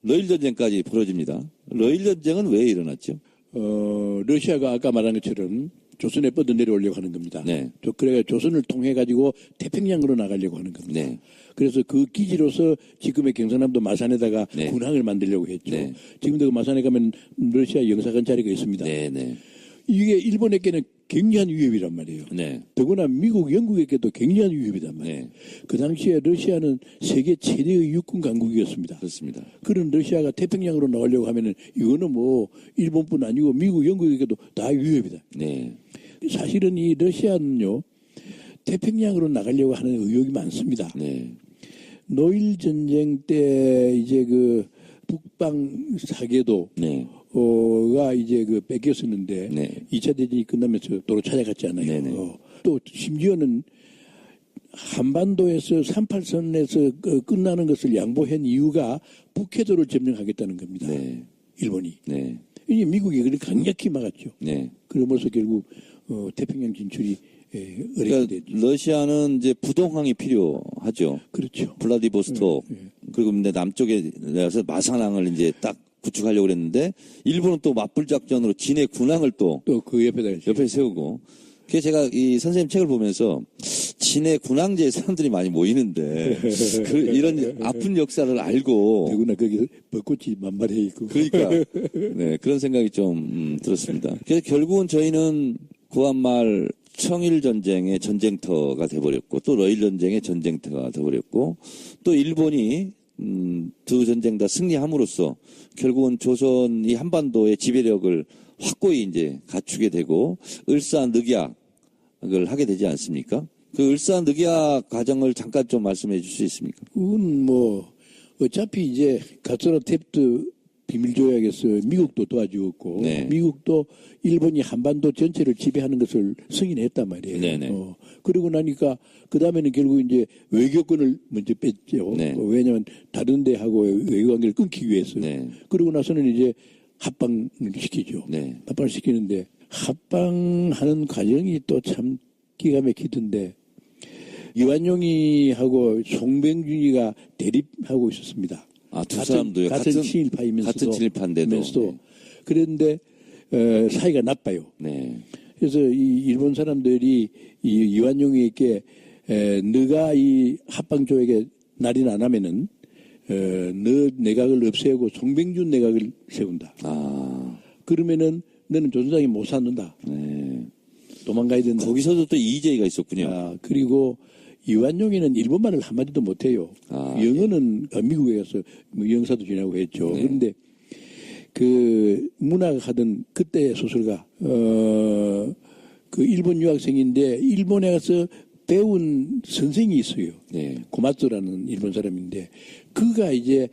러일 전쟁까지 벌어집니다. 러일 전쟁은 왜 일어났죠? 러시아가 아까 말한 것처럼 조선에 뻗어 내려오려고 하는 겁니다. 네. 그래 조선을 통해 가지고 태평양으로 나가려고 하는 겁니다. 네. 그래서 그 기지로서 지금의 경상남도 마산에다가 네. 군항을 만들려고 했죠. 네. 지금도 그 마산에 가면 러시아 영사관 자리가 있습니다. 네, 네. 이게 일본에게는 굉장한 위협이란 말이에요. 네. 더구나 미국, 영국에게도 굉장한 위협이란 말이에요. 네. 그 당시에 러시아는 세계 최대의 육군 강국이었습니다. 그렇습니다. 그런 러시아가 태평양으로 나오려고 하면은 이거는 뭐 일본뿐 아니고 미국, 영국에게도 다 위협이다. 네. 사실은 이 러시아는요 태평양으로 나가려고 하는 의혹이 많습니다. 네. 노일 전쟁 때 이제 그 북방 사계도 네. 가 이제 그 뺏겼었는데 네. 2차 대전이 끝나면서 도로 찾아갔잖아요. 네네. 또 심지어는 한반도에서 38선에서 끝나는 것을 양보한 이유가 북해도를 점령하겠다는 겁니다. 네. 일본이. 네. 이게 미국이 그렇게 강력히 막았죠. 네. 그러면서 결국 태평양 진출이 어렵게 그러니까 됐죠. 러시아는 이제 부동항이 필요하죠. 그렇죠. 블라디보스톡 그리고 근데 남쪽에 내서 마산항을 이제 딱 구축하려고 그랬는데 일본은 또 맞불 작전으로 진해 군항을 또 그 옆에 세우고. 그래서 제가 이 선생님 책을 보면서 진해 군항제에 사람들이 많이 모이는데 이런 아픈 역사를 알고 더구나 거기 벚꽃이 만발해 있고. 그러니까 네, 그런 생각이 좀 들었습니다. 그래서 결국은 저희는 구한말 청일 전쟁의 전쟁터가 돼버렸고 또 러일 전쟁의 전쟁터가 돼버렸고 또 일본이 두 전쟁 다 승리함으로써 결국은 조선이 한반도의 지배력을 확고히 이제 갖추게 되고 을사늑약을 하게 되지 않습니까? 그 을사늑약 과정을 잠깐 좀 말씀해 줄 수 있습니까? 그건 뭐 어차피 이제 가스라 탭트 비밀조약에서 미국도 도와주었고 네. 미국도 일본이 한반도 전체를 지배하는 것을 승인했단 말이에요. 네네. 그러고 나니까 그 다음에는 결국 이제 외교권을 먼저 뺐죠. 네. 왜냐하면 다른 데하고 외교관계를 끊기 위해서. 네. 그러고 나서는 이제 합방을 시키죠. 네. 합방을 시키는데 합방하는 과정이 또 참 기가 막히던데 이완용이하고 송병준이가 대립하고 있었습니다. 아, 두 사람도요. 같은 친일파이면서도. 같은 친일파인데도. 네. 그런데 사이가 나빠요. 네. 그래서 이 일본 사람들이 이완용에게 너가 이 합방조에게 날인 안 하면은 너 내각을 없애고 송병준 내각을 세운다. 아. 그러면은 너는 조선장이 못 찾는다. 네. 도망가야 된다. 거기서도 또 이의제기가 있었군요. 그리고 이완용이는 일본말을 한마디도 못해요. 영어는 미국에 가서 뭐 영사도 지내고 했죠. 네. 그런데 그 문학 하던 그때 소설가 그 일본 유학생인데 일본에 가서 배운 선생이 있어요. 네. 고마츠라는 일본 사람인데 그가 이제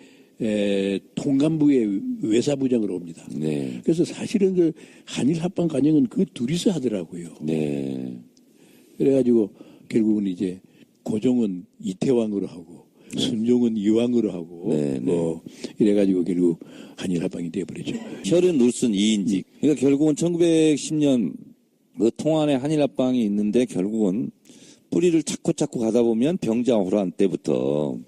통감부의 외사부장으로 옵니다. 네. 그래서 사실은 그 한일 합방 과정은 그 둘이서 하더라고요. 네. 그래가지고 결국은 이제 고종은 이태왕으로 하고 순종은 이왕으로 하고 네, 뭐 이래가지고 결국 한일 합방이 돼버리죠. 혈은 룰슨 2인직. 그러니까 결국은 1910년 그 통안에 한일 합방이 있는데 결국은 뿌리를 찾고 가다 보면 병자호란 때부터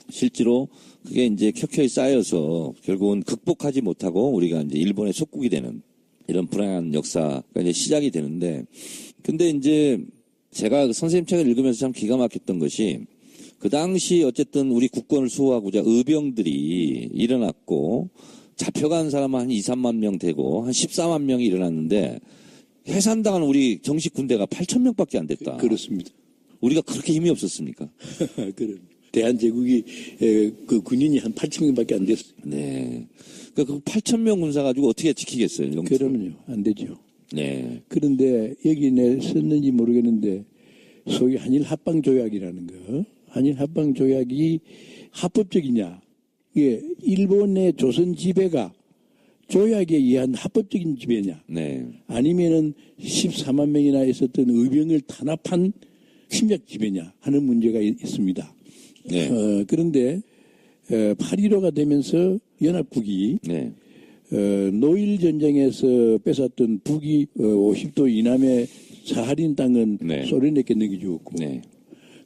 실제로 그게 이제 켜켜이 쌓여서 결국은 극복하지 못하고 우리가 이제 일본의 속국이 되는 이런 불행한 역사가 이제 시작이 되는데 근데 이제 제가 선생님 책을 읽으면서 참 기가 막혔던 것이 그 당시 어쨌든 우리 국권을 수호하고자 의병들이 일어났고 잡혀간 사람은 한 2, 3만 명 되고 한 14만 명이 일어났는데 해산당한 우리 정식 군대가 8천 명밖에 안 됐다. 그렇습니다. 우리가 그렇게 힘이 없었습니까? 그런 대한제국이 그 군인이 한 8천 명밖에 안 됐어요. 네. 그러니까 그 8천 명 군사 가지고 어떻게 지키겠어요? 영토를. 그러면요 안 되죠. 네. 그런데 여기 내 썼는지 모르겠는데 소위 한일 합방 조약이라는 거, 한일 합방 조약이 합법적이냐? 이게 일본의 조선 지배가 조약에 의한 합법적인 지배냐? 네. 아니면은 14만 명이나 있었던 의병을 탄압한 침략 지배냐 하는 문제가 있습니다. 네. 그런데 8.15가 되면서 연합국이 네. 노일 전쟁에서 뺏었던 북이 50도 이남의 사하린 땅은 네. 소련에게 넘겨주었고 네.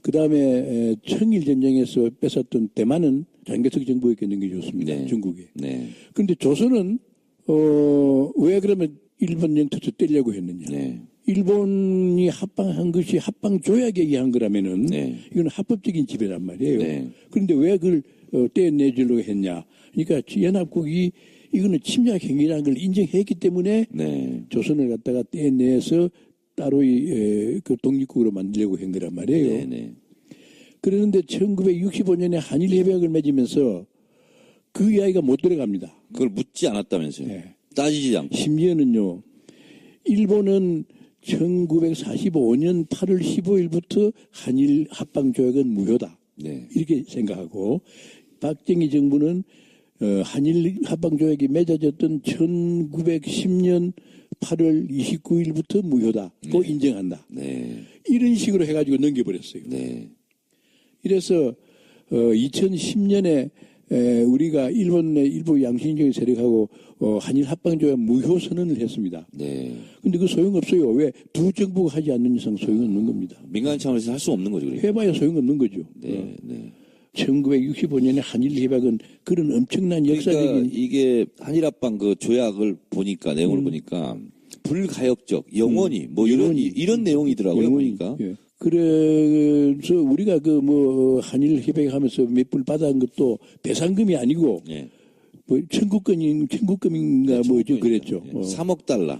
그 다음에 청일 전쟁에서 뺏었던 대만은 장개석 정부에게 넘겨줬습니다. 네. 중국에. 네. 그런데 조선은 왜 그러면 일본 영토에서 떼려고 했느냐? 네. 일본이 합방한 것이 합방 조약에 의한 거라면은 네. 이건 합법적인 지배란 말이에요. 네. 그런데 왜 그걸 떼내주려고 했냐? 그러니까 연합국이 이거는 침략 행위라는 걸 인정했기 때문에 네. 조선을 갖다가 떼내서 따로 그 독립국으로 만들려고 한 거란 말이에요. 네. 네. 그런데 1965년에 한일 협약을 맺으면서 그 이야기가 못 들어갑니다. 그걸 묻지 않았다면서요? 네. 따지지 않고. 심지어는요, 일본은 1945년 8월 15일부터 한일 합방 조약은 무효다. 네. 이렇게 생각하고 박정희 정부는 한일 합방조약이 맺어졌던 1910년 8월 29일부터 무효다고 인정한다. 네. 이런 식으로 해가지고 넘겨버렸어요. 네. 이래서 2010년에 우리가 일본의 일부 양심적인 세력하고 한일 합방조약 무효 선언을 했습니다. 네. 근데 그 소용없어요. 왜? 두 정부가 하지 않는 이상 소용없는 겁니다. 민간 차원에서 할 수 없는 거죠. 그러니까. 해봐야 소용없는 거죠. 네. 네. 1965년에 한일 협약은 그런 엄청난 역사적인 그러니까 이게 한일합방 그 조약을 보니까 내용을 보니까 불가역적 영원히 뭐 이런 내용이더라고요. 영원히. 보니까. 예. 그래서 우리가 그 뭐 한일 협약하면서 몇 불 받은 것도 배상금이 아니고 예. 뭐 천국금인가 뭐 좀 그랬죠. 3억 달러.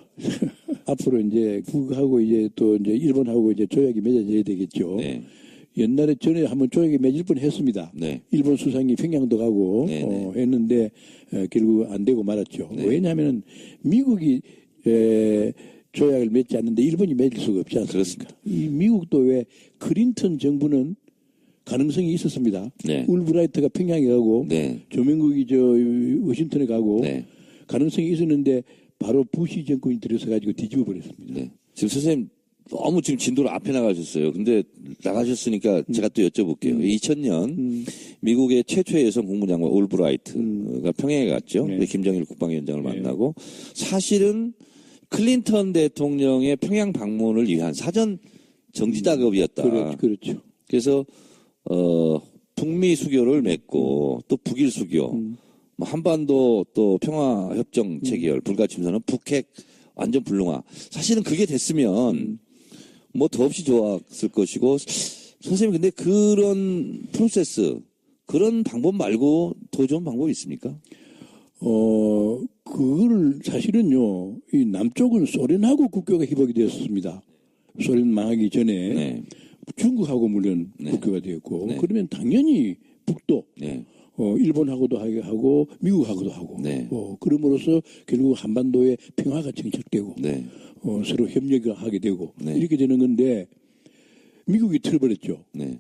앞으로 이제 북하고 이제 또 이제 일본하고 이제 조약이 맺어져야 되겠죠. 네. 옛날에 전에 한번 조약이 맺을 뻔했습니다. 네. 일본 수상이 평양도 가고 했는데 결국 안 되고 말았죠. 네. 왜냐하면 미국이 조약을 맺지 않는데 일본이 맺을 수가 없지 않습니까? 그렇습니다. 이 미국도 왜 클린턴 정부는 가능성이 있었습니다. 네. 울브라이트가 평양에 가고 네. 조명국이 워싱턴에 가고 네. 가능성이 있었는데 바로 부시 정권이 들어서 가지고 뒤집어 버렸습니다. 네. 지금 선생님 너무 지금 진도를 앞에 나가셨어요. 근데 나가셨으니까 제가 또 여쭤볼게요. 2000년 미국의 최초의 여성 국무장관 올브라이트가 평양에 갔죠. 네. 김정일 국방위원장을 만나고 사실은 클린턴 대통령의 평양 방문을 위한 사전 정지 작업이었다. 그렇죠. 그래서 북미 수교를 맺고 또 북일 수교, 뭐 한반도 또 평화협정 체결, 불가침선언, 북핵 완전 불능화. 사실은 그게 됐으면 뭐 더없이 좋았을 것이고 선생님 근데 그런 프로세스 그런 방법 말고 더 좋은 방법이 있습니까? 그거를 사실은요, 이 남쪽은 소련하고 국교가 희복이 되었습니다. 소련 망하기 전에 네. 중국하고 물론 국교가 되었고, 네. 그러면 당연히 북도, 네. 일본하고도 하고, 미국하고도 하고, 네. 그럼으로써 결국 한반도의 평화가 정착되고, 네. 서로 협력을 하게 되고, 네. 이렇게 되는 건데, 미국이 틀어버렸죠. 네.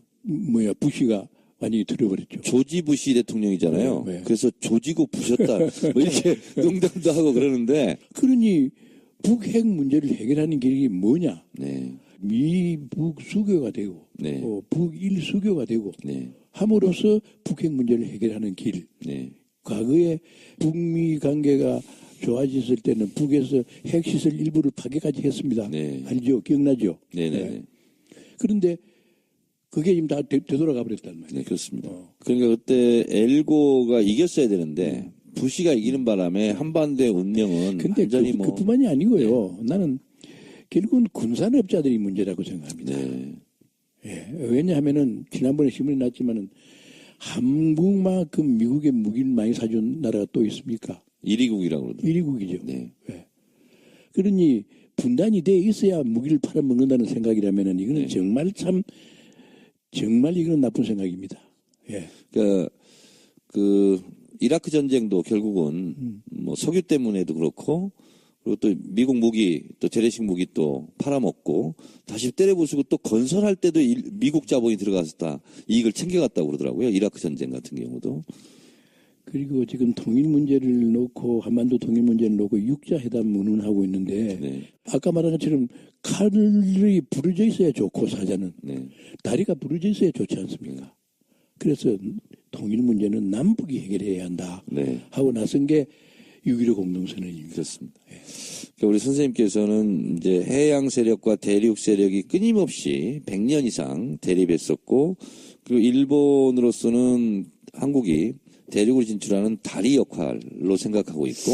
부시가 완전히 틀어버렸죠. 조지 부시 대통령이잖아요. 네. 그래서 조지고 부셨다. 뭐 이렇게 농담도 하고 그러는데. 그러니 북핵 문제를 해결하는 길이 뭐냐? 네. 미북 수교가 되고, 네. 북일 수교가 되고, 네. 함으로써 북핵 문제를 해결하는 길. 네. 과거에 북미 관계가 좋아졌을 때는 북에서 핵시설 일부를 파괴까지 했습니다. 네. 알죠? 기억나죠? 네네. 네. 그런데 그게 지금 다 되돌아가 버렸단 말이에요. 네, 그렇습니다. 그러니까 그때 엘고가 이겼어야 되는데 부시가 이기는 바람에 한반도의 운명은 근데 완전히 뭐 그뿐만이 아니고요. 나는 결국은 군산업자들이 문제라고 생각합니다. 네. 예, 왜냐하면은 지난번에 신문에 났지만은 한국만큼 미국의 무기를 많이 사준 나라가 또 있습니까? 1위국이라고 그러더라고요. 1위국이죠. 네. 예. 그러니 분단이 돼 있어야 무기를 팔아먹는다는 생각이라면은 이거는 정말 이거는 나쁜 생각입니다. 예. 그러니까 그 이라크 전쟁도 결국은 뭐 석유 때문에도 그렇고 그리고 또 미국 무기 또 재래식 무기 또 팔아먹고 다시 때려부수고 또 건설할 때도 미국 자본이 들어갔었다 이익을 챙겨갔다고 그러더라고요. 이라크 전쟁 같은 경우도. 그리고 지금 통일 문제를 놓고 한반도 통일 문제를 놓고 육자회담 문문하고 있는데 네. 아까 말한 것처럼 칼이 부러져 있어야 좋고 사자는 네. 다리가 부러져 있어야 좋지 않습니까? 그래서 통일 문제는 남북이 해결해야 한다 네. 하고 나선 게 6.15 공동선언입니다. 그렇습니다. 그러니까 우리 선생님께서는 이제 해양 세력과 대륙 세력이 끊임없이 100년 이상 대립했었고 그리고 일본으로서는 한국이 대륙을 진출하는 다리 역할로 생각하고 있고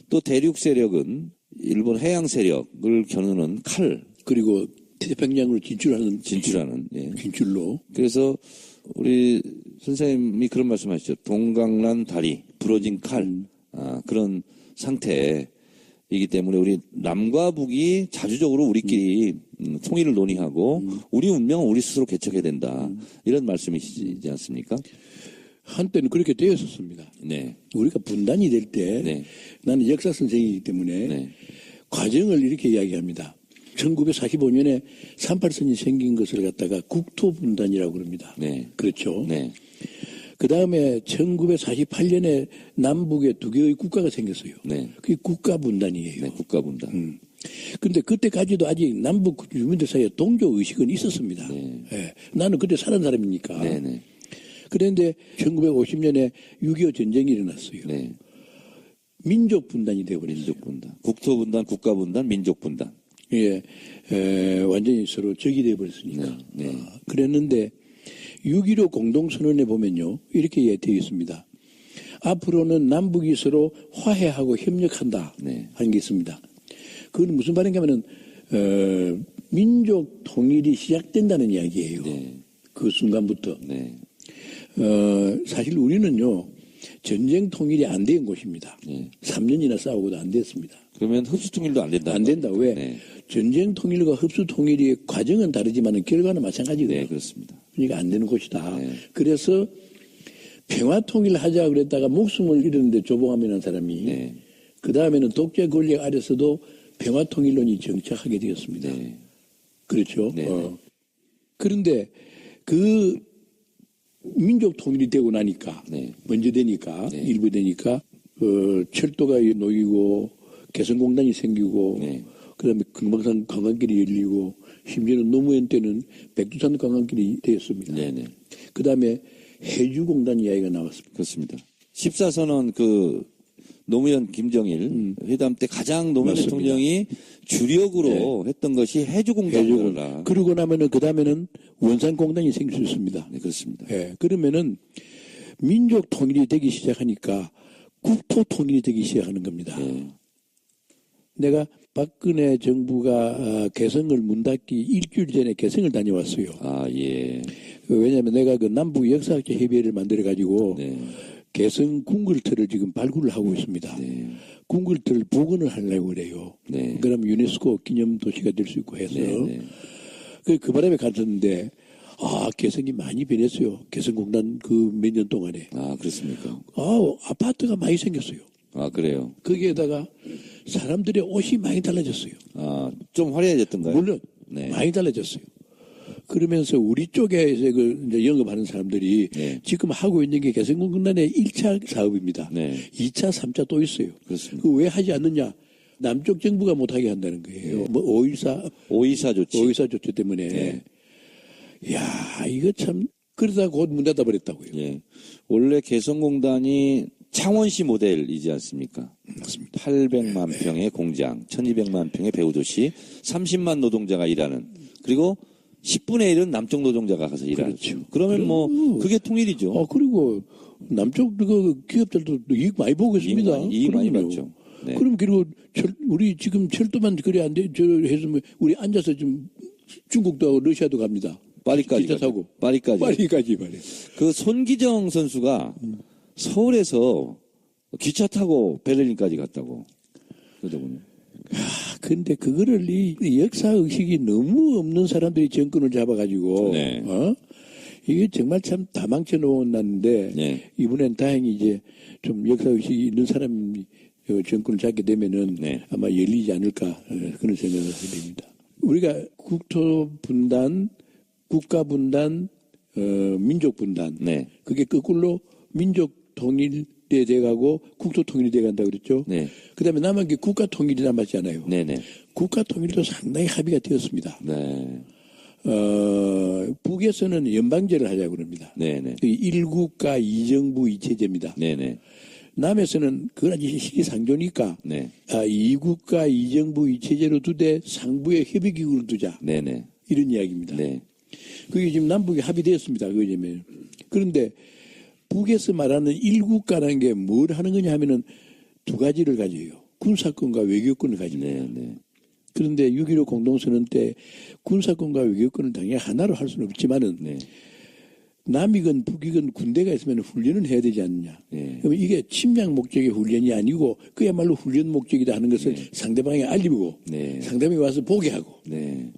또 대륙 세력은 일본 해양 세력을 겨누는 칼 그리고 태평양으로 진출하는 예. 진출로 그래서 우리 선생님이 그런 말씀하시죠. 동강란 다리 부러진 칼 그런 상태이기 때문에 우리 남과 북이 자주적으로 우리끼리 통일을 논의하고 우리 운명은 우리 스스로 개척해야 된다. 이런 말씀이시지 않습니까? 한때는 그렇게 되었었습니다. 네. 우리가 분단이 될 때 네. 나는 역사 선생이기 때문에 네. 과정을 이렇게 이야기합니다. 1945년에 38선이 생긴 것을 갖다가 국토분단이라고 그럽니다. 네. 그렇죠. 네. 그 다음에 1948년에 남북에 두 개의 국가가 생겼어요. 네. 그게 국가분단이에요. 네. 국가분단. 근데 그때까지도 아직 남북 주민들 사이에 동조의식은 있었습니다. 네. 예. 나는 그때 살은 사람이니까. 네네. 그런데 1950년에 6.25 전쟁이 일어났어요. 네. 민족 분단이 되어버렸어요. 민족 분단. 국토 분단, 국가 분단, 민족 분단. 예, 완전히 서로 적이 되어버렸으니까. 네. 그랬는데 6.15 공동선언에 보면요. 이렇게 되어 있습니다. 앞으로는 남북이 서로 화해하고 협력한다. 네. 하는 게 있습니다. 그건 무슨 말인가 하면은, 민족 통일이 시작된다는 이야기예요. 네. 그 순간부터. 네. 사실 우리는요. 전쟁 통일이 안 된 곳입니다. 네. 3년이나 싸우고도 안 됐습니다. 그러면 흡수 통일도 안 된다. 안 된다. 왜? 네. 전쟁 통일과 흡수 통일의 과정은 다르지만 결과는 마찬가지거든요. 네, 그렇습니다. 그러니까 안 되는 곳이다. 네. 그래서 평화 통일하자 그랬다가 목숨을 잃었는데 조봉암이라는 사람이 네. 그 다음에는 독재 권력 아래서도 평화 통일론이 정착하게 되었습니다. 네. 그렇죠. 네. 그런데 그 민족 통일이 되고 나니까 네. 먼저 되니까 네. 일부 되니까 철도가 놓이고 개성공단이 생기고 네. 그다음에 금강산 관광길이 열리고 심지어는 노무현 때는 백두산 관광길이 되었습니다. 네네. 그다음에 해주공단 이야기가 나왔습니다. 그렇습니다. 14선언 그 노무현 김정일 회담 때 가장 노무현 맞습니다. 대통령이 주력으로 했던 것이 해주공단이라. 그러고 나면은 그 다음에는 원산공단이 생길 수 있습니다. 네, 그렇습니다. 예, 그러면은 민족 통일이 되기 시작하니까 국토 통일이 되기 시작하는 겁니다. 네. 내가 박근혜 정부가 개성을 문 닫기 일주일 전에 개성을 다녀왔어요. 아, 예. 왜냐하면 내가 그 남북 역사학자 협의회를 만들어 가지고 네. 개성 궁궐터를 지금 발굴을 하고 있습니다. 네. 궁궐터를 복원을 하려고 그래요. 네. 그럼 유네스코 기념 도시가 될 수 있고 해서 네. 그 바람에 갔었는데 개성이 많이 변했어요. 개성공단 그 몇 년 동안에. 아, 그렇습니까? 아파트가 많이 생겼어요. 아, 그래요. 거기에다가 사람들의 옷이 많이 달라졌어요. 아, 좀 화려해졌던가요? 물론 네. 많이 달라졌어요. 그러면서 우리 쪽에서 이제 영업하는 사람들이 네. 지금 하고 있는 게 개성공단의 1차 사업입니다. 네. 2차, 3차 또 있어요. 그렇습니다. 그 왜 하지 않느냐? 남쪽 정부가 못하게 한다는 거예요. 뭐 5.24 조치. 5.24 조치 때문에. 네. 야, 이거 참 그러다 곧 문 닫아버렸다고요. 예. 원래 개성공단이 창원시 모델이지 않습니까? 맞습니다. 800만 평의 공장, 1200만 평의 배우도시, 30만 노동자가 일하는, 그리고 10분의 1은 남쪽 노동자가 가서 일하는. 그렇죠. 그러면 뭐, 그게 통일이죠. 그리고 남쪽 그 기업들도 이익 많이 보고 있습니다. 이익 많이 그럼요. 받죠. 네. 그럼 그리고 우리 지금 철도만 그래 안 돼, 해서 뭐 우리 앉아서 좀 중국도 하고 러시아도 갑니다. 파리까지 기차 가죠. 타고. 파리까지. 파리까지 말이야. 그 손기정 선수가 서울에서 기차 타고 베를린까지 갔다고 그러더군요. 근데 그거를 이 역사 의식이 너무 없는 사람들이 정권을 잡아가지고 네. 이게 정말 참 다 망쳐놓았는데 네. 이번엔 다행히 이제 좀 역사 의식이 있는 사람이 정권을 잡게 되면은 네. 아마 열리지 않을까 그런 생각을 하게 됩니다. 우리가 국토 분단, 국가 분단, 민족 분단 네. 그게 거꾸로 민족 통일이 돼가고 국토 통일이 돼간다 그랬죠. 네. 그다음에 남은 게 국가 통일이 남았잖아요. 네네. 국가 통일도 상당히 합의가 되었습니다. 네. 북에서는 연방제를 하자고 그럽니다. 네네. 1국가 2정부 2체제입니다. 네네. 남에서는 그건 아주 시기상조니까 네. 2국가 2정부 2체제로 두되 상부에 협의기구를 두자. 네네. 이런 이야기입니다. 네. 그게 지금 남북이 합의되었습니다. 그러면. 그런데 북에서 말하는 1국가라는 게 뭘 하는 거냐 하면은 두 가지를 가져요. 군사권과 외교권을 가집니다. 네. 그런데 6.15 공동선언 때 군사권과 외교권을 당연히 하나로 할 수는 없지만은 네. 남이건 북이건 군대가 있으면 훈련은 해야 되지 않느냐. 네. 그러면 이게 침략 목적의 훈련이 아니고 그야말로 훈련 목적이다 하는 것을 상대방에 알리고 네. 상대방이 와서 보게 하고 네.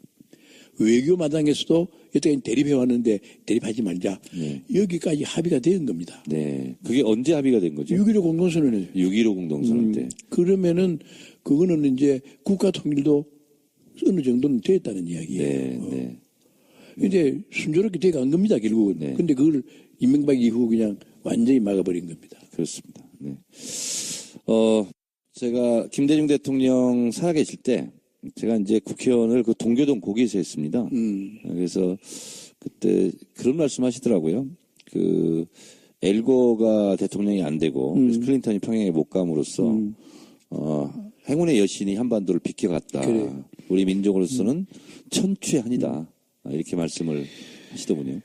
외교 마당에서도 여태까지 대립해 왔는데 대립하지 말자. 네. 여기까지 합의가 된 겁니다. 네. 그게 언제 합의가 된 거죠? 6.15 공동선언에. 6.15 공동선언 때. 그러면은 그거는 이제 국가 통일도 어느 정도는 되었다는 이야기예요. 네. 이제 순조롭게 돼간 겁니다, 결국은. 네. 근데 그걸 이명박 이후 그냥 완전히 막아버린 겁니다. 그렇습니다. 네. 제가 김대중 대통령 살아계실 때 제가 이제 국회의원을 그 동교동 고기에서 했습니다. 그래서 그때 그런 말씀 하시더라고요. 그 엘고가 대통령이 안 되고 그래서 클린턴이 평양에 못 감으로써 행운의 여신이 한반도를 비켜갔다. 그래. 우리 민족으로서는 천추의 한이다. 이렇게 말씀을 하시더군요.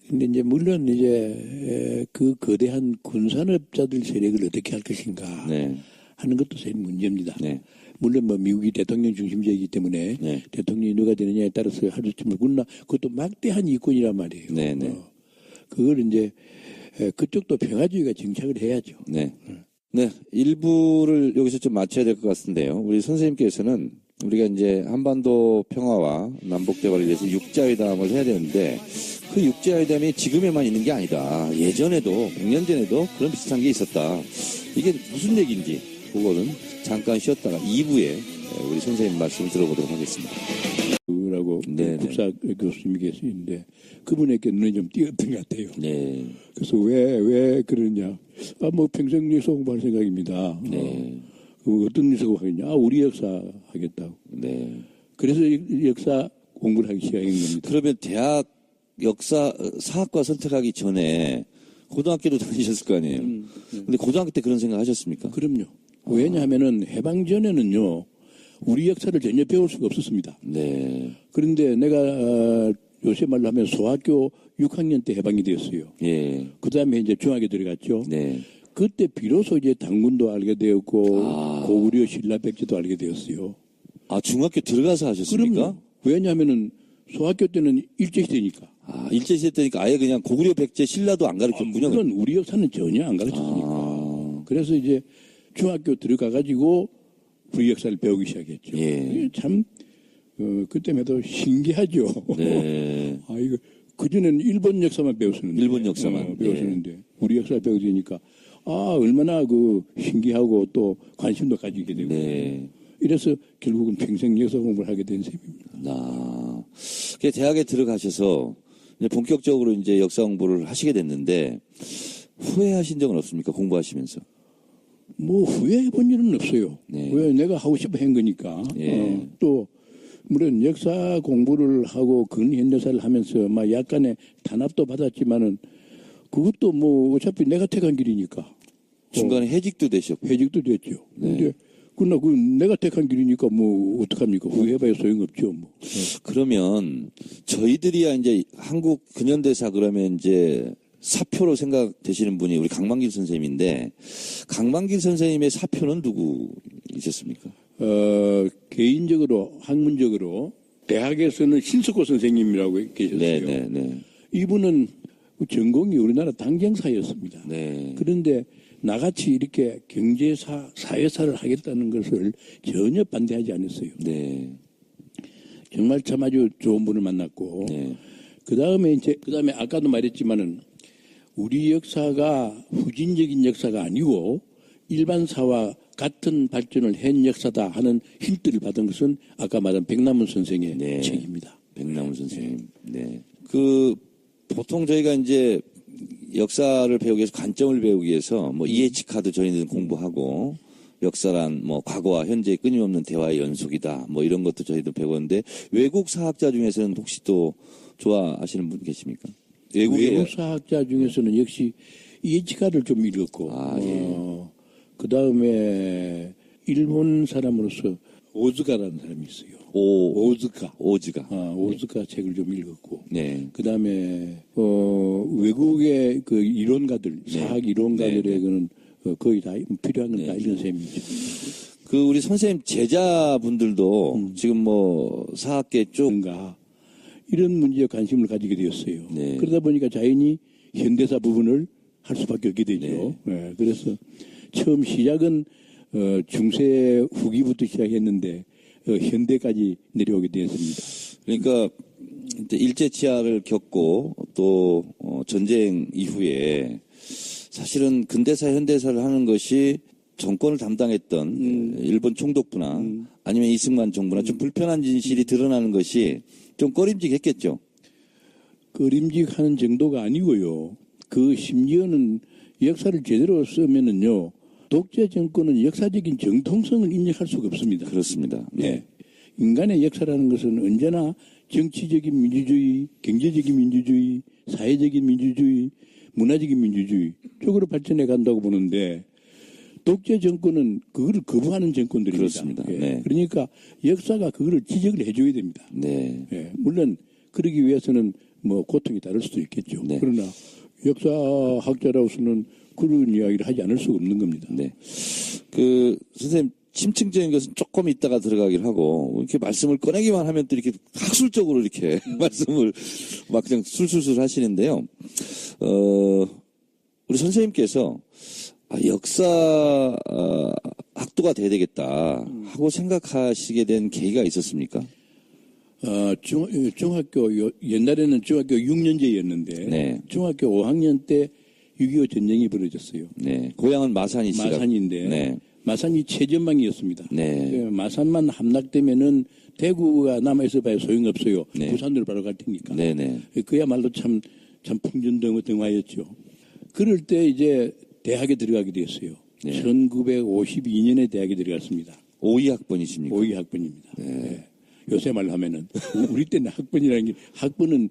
근데 이제 물론 이제 그 거대한 군산업자들 세력을 어떻게 할 것인가 네. 하는 것도 제일 문제입니다. 네. 물론 뭐 미국이 대통령 중심제이기 때문에 네. 대통령이 누가 되느냐에 따라서 할지만 그러나 그것도 막대한 이권이란 말이에요. 네, 네. 그걸 이제 그쪽도 평화주의가 정착을 해야죠. 네. 네. 일부를 여기서 좀 마쳐야 될 것 같은데요. 우리 선생님께서는 우리가 이제 한반도 평화와 남북 대화를 위해서 육자회담을 해야 되는데 그 육자회담이 지금에만 있는 게 아니다. 예전에도 100년 전에도 그런 비슷한 게 있었다. 이게 무슨 얘기인지 그거는 잠깐 쉬었다가 2부에 우리 선생님 말씀을 들어보도록 하겠습니다. 라고 네, 국사 교수님이 계시는데 그분에게 눈에 좀 띄었던 것 같아요. 네. 그래서 왜 그러냐? 뭐 평생 역사 공부할 생각입니다. 네. 어떤 역사 공부하겠냐? 우리 역사 하겠다고. 네. 그래서 역사 공부를 하기 시작한 겁니다. 그러면 대학 역사 사학과 선택하기 전에 고등학교도 다니셨을 거 아니에요. 근데 고등학교 때 그런 생각 하셨습니까? 그럼요. 왜냐하면은 해방 전에는요 우리 역사를 전혀 배울 수가 없었습니다. 네. 그런데 내가 요새 말로 하면 소학교 6학년 때 해방이 되었어요. 예. 그 다음에 이제 중학교 들어갔죠. 네. 그때 비로소 이제 당군도 알게 되었고 고구려 신라백제도 알게 되었어요. 아, 중학교 들어가서 하셨습니까? 그럼요. 왜냐하면은 소학교 때는 일제시대니까. 아, 일제시대 때니까 아예 그냥 고구려 백제 신라도 안 가르쳤군요. 물론 우리 역사는 전혀 안 가르쳤으니까. 그래서 이제 중학교 들어가가지고 우리 역사를 배우기 시작했죠. 예. 참 그때마다 신기하죠. 네. 아 이거 그전에는 일본 역사만 배웠었는데. 일본 역사만. 배웠었는데 우리 역사를 배우게 되니까 얼마나 그 신기하고 또 관심도 가지게 되고. 네. 이래서 결국은 평생 역사 공부를 하게 된 셈입니다. 아. 대학에 들어가셔서 이제 본격적으로 이제 역사 공부를 하시게 됐는데 후회하신 적은 없습니까? 공부하시면서. 뭐 후회해 본 일은 없어요. 네. 왜 내가 하고 싶어 한 거니까. 예. 또 물론 역사 공부를 하고 근현대사를 하면서 막 약간의 탄압도 받았지만은 그것도 뭐 어차피 내가 택한 길이니까. 중간에 해직도 되셨고. 회직도 됐죠. 네. 근데 그러나 그 내가 택한 길이니까 뭐 어떡합니까? 후회해봐야 소용없죠. 뭐. 그러면 저희들이야 이제 한국 근현대사 그러면 이제 사표로 생각되시는 분이 우리 강만길 선생님인데 강만길 선생님의 사표는 누구 있었습니까? 개인적으로 학문적으로 대학에서는 신석호 선생님이라고 계셨어요. 네. 이분은 전공이 우리나라 당경사였습니다. 네. 그런데 나같이 이렇게 경제사, 사회사를 하겠다는 것을 전혀 반대하지 않았어요. 네. 정말 참 아주 좋은 분을 만났고, 네. 그 다음에 아까도 말했지만은 우리 역사가 후진적인 역사가 아니고 일반사와 같은 발전을 한 역사다 하는 힌트를 받은 것은 아까 말한 백남훈 선생의 네. 책입니다. 백남훈 선생님. 네. 보통 저희가 이제 역사를 배우기 위해서 관점을 배우기 위해서 뭐 EH 카드 저희는 공부하고 역사란 뭐 과거와 현재의 끊임없는 대화의 연속이다. 뭐 이런 것도 저희도 배웠는데 외국 사학자 중에서는 혹시 또 좋아하시는 분 계십니까? 외국 사학자 중에서는 역시 EH 카드를 좀 읽었고, 예. 그 다음에 일본 사람으로서 오즈가라는 사람이 있어요. 오즈가. 오즈가 책을 좀 읽었고. 네. 그 다음에, 외국의 그 이론가들, 사학 이론가들의 그는 거의 다 필요한 건 다 읽은 셈이죠. 우리 선생님 제자분들도 지금 뭐 사학계 쪽. 이런 문제에 관심을 가지게 되었어요. 네. 그러다 보니까 자연히 현대사 부분을 할 수밖에 없게 되죠. 네. 그래서 처음 시작은 중세 후기부터 시작했는데 현대까지 내려오게 되었습니다. 그러니까 일제 치하를 겪고 또 전쟁 이후에 사실은 근대사 현대사를 하는 것이 정권을 담당했던 일본 총독부나 아니면 이승만 정부나 좀 불편한 진실이 드러나는 것이 좀 꺼림직했겠죠. 꺼림직하는 정도가 아니고요. 그 심지어는 역사를 제대로 쓰면은요, 독재 정권은 역사적인 정통성을 인정할 수가 없습니다. 그렇습니다. 네. 인간의 역사라는 것은 언제나 정치적인 민주주의, 경제적인 민주주의, 사회적인 민주주의, 문화적인 민주주의 쪽으로 발전해 간다고 보는데, 독재 정권은 그거를 거부하는 정권들입니다. 그렇습니다. 예. 네. 그러니까 역사가 그거를 지적을 해줘야 됩니다. 네. 예. 물론 그러기 위해서는 뭐 고통이 다를 수도 있겠죠. 네. 그러나 역사학자로서는 그런 이야기를 하지 않을 수가 없는 겁니다. 네. 선생님, 심층적인 것은 조금 있다가 들어가긴 하고, 이렇게 말씀을 꺼내기만 하면 또 이렇게 학술적으로 이렇게 말씀을 막 그냥 술술술 하시는데요. 우리 선생님께서 역사 학도가 돼야 되겠다 하고 생각하시게 된 계기가 있었습니까? 중학교, 옛날에는 중학교 6년제였는데, 네. 중학교 5학년 때 6.25 전쟁이 벌어졌어요. 네. 고향은 마산이시라. 마산인데, 네. 마산이 최전방이었습니다. 네. 마산만 함락되면은 대구가 남아있어 봐야 소용없어요. 네. 부산으로 바로 갈 테니까. 네네. 그야말로 참 풍전등화였죠. 그럴 때 이제 대학에 들어가게 됐어요. 네. 1952년에 대학에 들어갔습니다. 52학번이십니까? 52학번입니다. 네. 요새 말로 하면은 우리 때는 학번이라는 게 학번은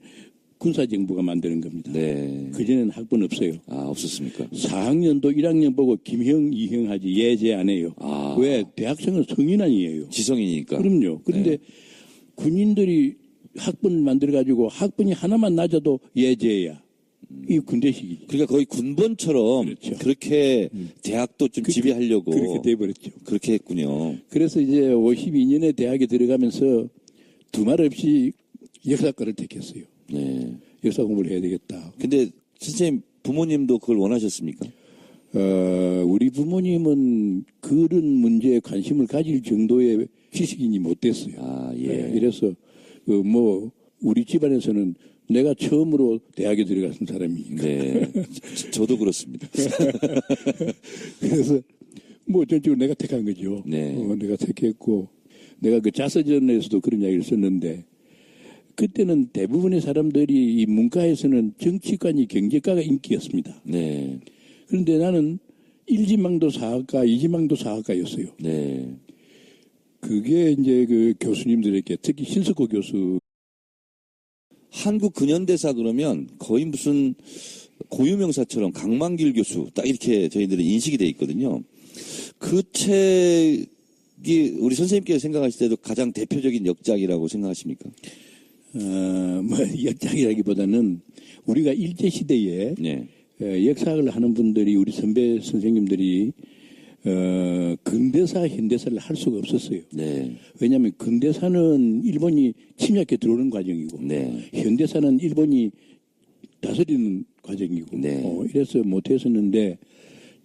군사정부가 만드는 겁니다. 네. 그전에는 학번 없어요. 없었습니까? 4학년도 1학년 보고 김형, 이형 하지 예제 안 해요. 왜? 대학생은 성인 아니에요. 지성이니까. 그럼요. 그런데 군인들이 학번을 만들어가지고 학번이 하나만 낮아도 예제야. 이 군대식이지. 그러니까 거의 군번처럼 그렇죠. 그렇게 대학도 좀 지배하려고 그렇게 돼버렸죠. 그렇게 했군요. 그래서 이제 52년에 대학에 들어가면서 두말 없이 역사과를 택했어요. 네. 역사 공부를 해야 되겠다. 근데 선생님 부모님도 그걸 원하셨습니까? 우리 부모님은 그런 문제에 관심을 가질 정도의 지식인이 못 됐어요. 예. 이래서 우리 집안에서는 내가 처음으로 대학에 들어갔던 사람이니까. 네. 저도 그렇습니다. 그래서 전적으로 내가 택한 거죠. 네. 내가 택했고 내가 그 자서전에서도 그런 이야기를 썼는데 그때는 대부분의 사람들이 이 문과에서는 정치관이 경제과가 인기였습니다. 네. 그런데 나는 1지망도 사학과, 2지망도 사학과였어요. 네. 그게 이제 그 교수님들에게 특히 신석호 교수 한국 근현대사 그러면 거의 무슨 고유명사처럼 강만길 교수 딱 이렇게 저희들은 인식이 돼 있거든요. 그 책이 우리 선생님께서 생각하실 때도 가장 대표적인 역작이라고 생각하십니까? 역작이라기보다는 우리가 일제시대에 네. 역사학을 하는 분들이 우리 선배 선생님들이 근대사, 현대사를 할 수가 없었어요. 네. 왜냐하면 근대사는 일본이 침략해 들어오는 과정이고 네. 현대사는 일본이 다스리는 과정이고 네. 이래서 못했었는데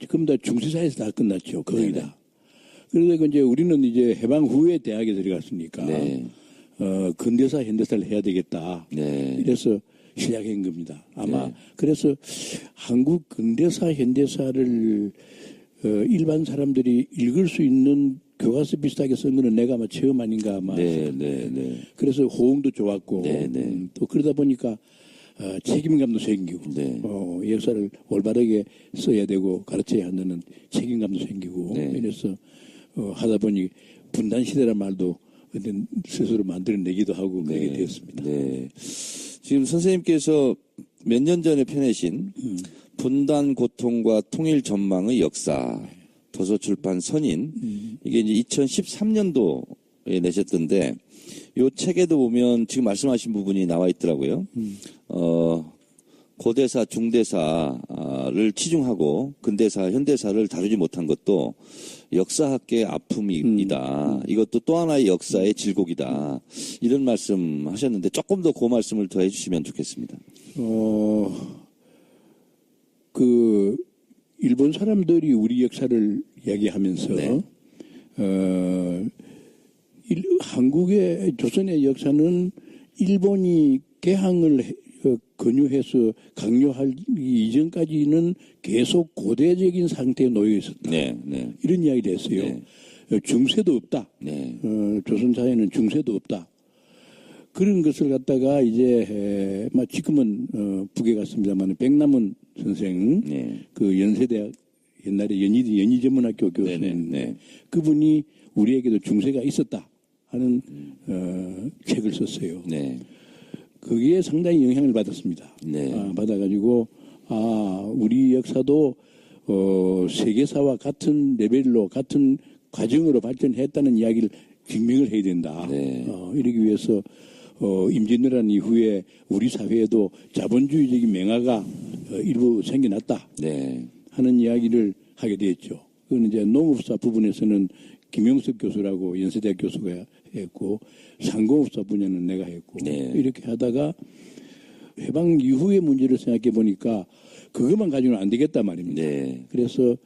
지금 다 중세사에서 다 끝났죠. 거의 네네. 다. 그래서 이제 우리는 이제 해방 후에 대학에 들어갔으니까 네. 근대사, 현대사를 해야 되겠다. 네. 이래서 시작한 겁니다. 아마 네. 그래서 한국 근대사, 현대사를 일반 사람들이 읽을 수 있는 교과서 비슷하게 쓴 거는 내가 아마 처음 아닌가 아마. 네. 네. 그래서 호응도 좋았고 네, 네. 또 그러다 보니까 책임감도 생기고 네. 역사를 올바르게 써야 되고 가르쳐야 한다는 책임감도 생기고 네. 이래서 하다 보니 분단 시대란 말도 스스로 만들어내기도 하고 그렇게 되었습니다. 네. 지금 선생님께서 몇 년 전에 펴내신 분단 고통과 통일 전망의 역사 도서출판 선인 이게 이제 2013년도에 내셨던데 이 책에도 보면 지금 말씀하신 부분이 나와 있더라고요. 고대사, 중대사를 치중하고 근대사, 현대사를 다루지 못한 것도 역사학계의 아픔이다. 이것도 또 하나의 역사의 질곡이다. 이런 말씀 하셨는데 조금 더 그 말씀을 더 해주시면 좋겠습니다. 일본 사람들이 우리 역사를 이야기하면서 네. 한국의 조선의 역사는 일본이 개항을 권유해서 강요하기 이전까지는 계속 고대적인 상태에 놓여 있었다. 네, 네. 이런 이야기를 했어요. 네. 중세도 없다. 네. 조선 사회는 중세도 없다. 그런 것을 갖다가 이제 지금은 북에 갔습니다만 백남은 선생, 네. 그 연세대학 옛날에 연희전문학교 교수님, 네. 그분이 우리에게도 중세가 있었다 하는 책을 썼어요. 네. 그게 상당히 영향을 받았습니다. 네. 받아가지고 우리 역사도 세계사와 같은 레벨로 같은 과정으로 발전했다는 이야기를 증명을 해야 된다. 네. 이러기 위해서 임진왜란 이후에 우리 사회에도 자본주의적인 맹화가 일부 생겨났다. 네. 하는 이야기를 하게 되었죠. 그건 이제 농업사 부분에서는 김영석 교수라고 연세대학 교수가 했고, 상공업사 분야는 내가 했고, 네. 이렇게 하다가 해방 이후의 문제를 생각해 보니까 그것만 가지고는 안 되겠단 말입니다. 네. 그래서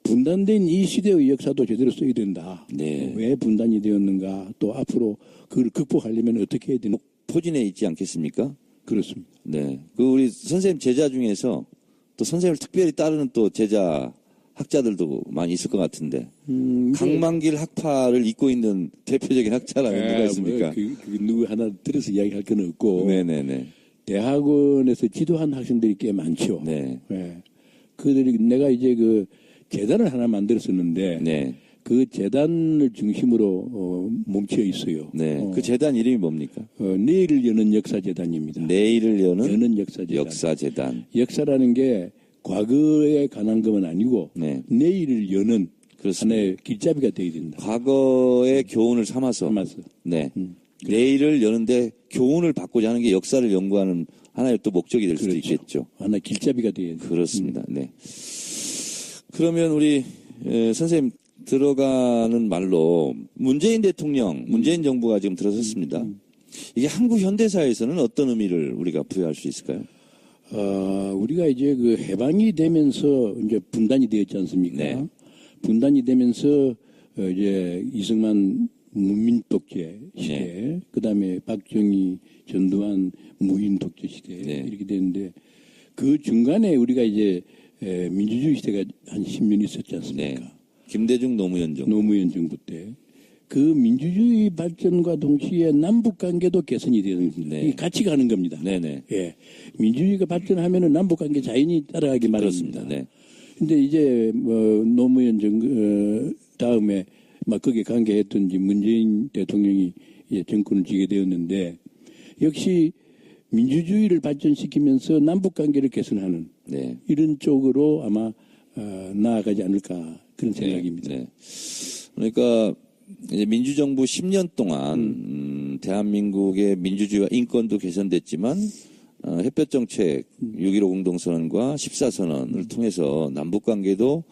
분단된 이 시대의 역사도 제대로 써야 된다. 네. 왜 분단이 되었는가, 또 앞으로 그걸 극복하려면 어떻게 해야 되는 포진해 있지 않겠습니까? 그렇습니다. 네. 그 우리 선생님 제자 중에서 또 선생님을 특별히 따르는 또 제자 학자들도 많이 있을 것 같은데 강만길 학파를 잇고 있는 대표적인 학자라면 누가 있습니까? 누구 하나 들어서 이야기할 건 없고 네네네. 대학원에서 지도한 학생들이 꽤 많죠. 네. 네. 그들이 내가 이제 그 재단을 하나 만들었었는데 네. 그 재단을 중심으로 뭉쳐 있어요. 네. 그 재단 이름이 뭡니까? 내일을 여는 역사재단입니다. 내일을 여는 역사재단. 역사재단. 역사라는 게 과거에 관한 것은 아니고 네. 내일을 여는 그렇습니다. 하나의 길잡이가 되어야 된다. 과거의 교훈을 삼아서. 네. 내일을 여는데 교훈을 받고자 하는 게 역사를 연구하는 하나의 또 목적이 될 수도 그렇죠. 있겠죠. 하나 길잡이가 되어야 된다. 그렇습니다. 네. 그러면 우리 선생님 들어가는 말로 문재인 대통령, 문재인 정부가 지금 들어섰습니다. 이게 한국 현대사에서는 어떤 의미를 우리가 부여할 수 있을까요? 우리가 이제 그 해방이 되면서 이제 분단이 되었지 않습니까? 네. 분단이 되면서 이제 이승만 문민 독재 시대, 네. 그 다음에 박정희, 전두환 무인 독재 시대 네. 이렇게 되는데 그 중간에 우리가 이제 민주주의 시대가 한 10년 있었지 않습니까? 네. 김대중 노무현 정부. 노무현 정부 때. 그 민주주의 발전과 동시에 남북 관계도 개선이 되는 겁니다. 네. 이게 같이 가는 겁니다. 네네. 예. 민주주의가 발전하면은 남북 관계 자연히 따라가기 마련입니다. 그렇습니다. 네. 근데 이제 노무현 정부 다음에 막 거기에 관계했던 이제 문재인 대통령이 이제 정권을 쥐게 되었는데 역시 민주주의를 발전시키면서 남북 관계를 개선하는 네. 이런 쪽으로 아마 나아가지 않을까 그런 생각입니다. 네. 그러니까 이제 민주정부 10년 동안 대한민국의 민주주의와 인권도 개선됐지만 햇볕 정책 6.15 공동선언과 14선언을 통해서 남북관계도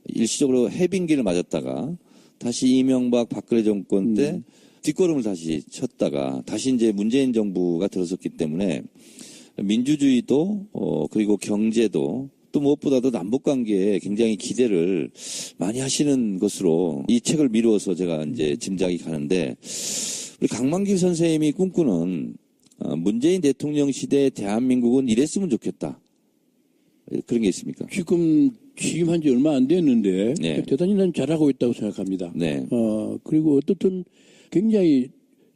일시적으로 해빙기를 맞았다가 다시 이명박 박근혜 정권 때 뒷걸음을 다시 쳤다가 다시 이제 문재인 정부가 들어섰기 때문에 민주주의도 그리고 경제도 또 무엇보다도 남북관계에 굉장히 기대를 많이 하시는 것으로 이 책을 미루어서 제가 이제 짐작이 가는데 우리 강만길 선생님이 꿈꾸는 문재인 대통령 시대의 대한민국은 이랬으면 좋겠다. 그런 게 있습니까? 지금 취임한 지 얼마 안 됐는데 네. 대단히 난 잘하고 있다고 생각합니다. 네. 그리고 어떻든 굉장히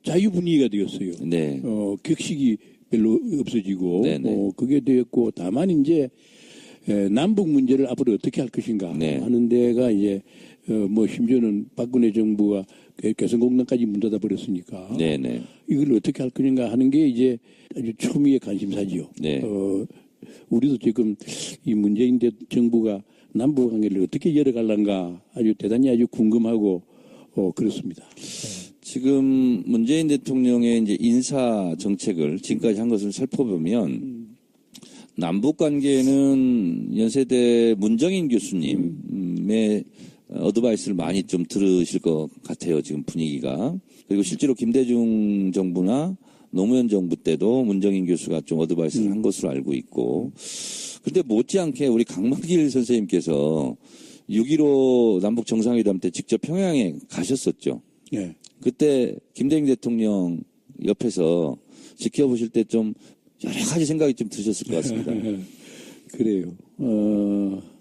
자유 분위기가 되었어요. 네. 격식이 별로 없어지고 네네. 그게 되었고 다만 이제 남북 문제를 앞으로 어떻게 할 것인가 네. 하는 데가 이제 뭐 심지어는 박근혜 정부가 개성공단까지 문 닫아 버렸으니까 네네. 이걸 어떻게 할 것인가 하는 게 이제 아주 초미의 관심사지요. 네. 우리도 지금 이 문재인 정부가 남북 관계를 어떻게 열어갈란가 아주 대단히 아주 궁금하고 그렇습니다. 지금 문재인 대통령의 이제 인사 정책을 지금까지 한 것을 살펴보면 남북 관계는 연세대 문정인 교수님의 어드바이스를 많이 좀 들으실 것 같아요. 지금 분위기가. 그리고 실제로 김대중 정부나 노무현 정부 때도 문정인 교수가 좀 어드바이스를 한 것으로 알고 있고. 그런데 못지않게 우리 강만길 선생님께서 6.15 남북 정상회담 때 직접 평양에 가셨었죠. 예. 그때 김대중 대통령 옆에서 지켜보실 때 좀 여러 가지 생각이 좀 드셨을 것 같습니다. 그래요.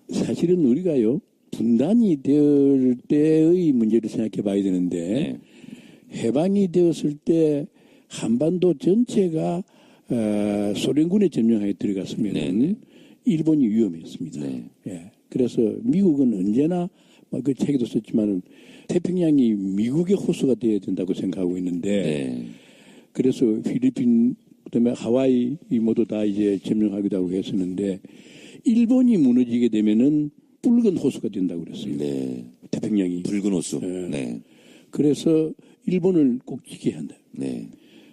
사실은 우리가요, 분단이 될 때의 문제를 생각해 봐야 되는데, 해방이 되었을 때 한반도 전체가 소련군에 점령하에 들어갔으면 일본이 위험했습니다. 예. 그래서 미국은 언제나 그 책에도 썼지만은 태평양이 미국의 호수가 되어야 된다고 생각하고 있는데, 그래서 필리핀 그다음에 하와이 모두 다 이제 점령하기도 하고 했었는데 일본이 무너지게 되면은 붉은 호수가 된다고 그랬어요. 태평양이 붉은 호수. 그래서 일본을 꼭 지켜야 한다.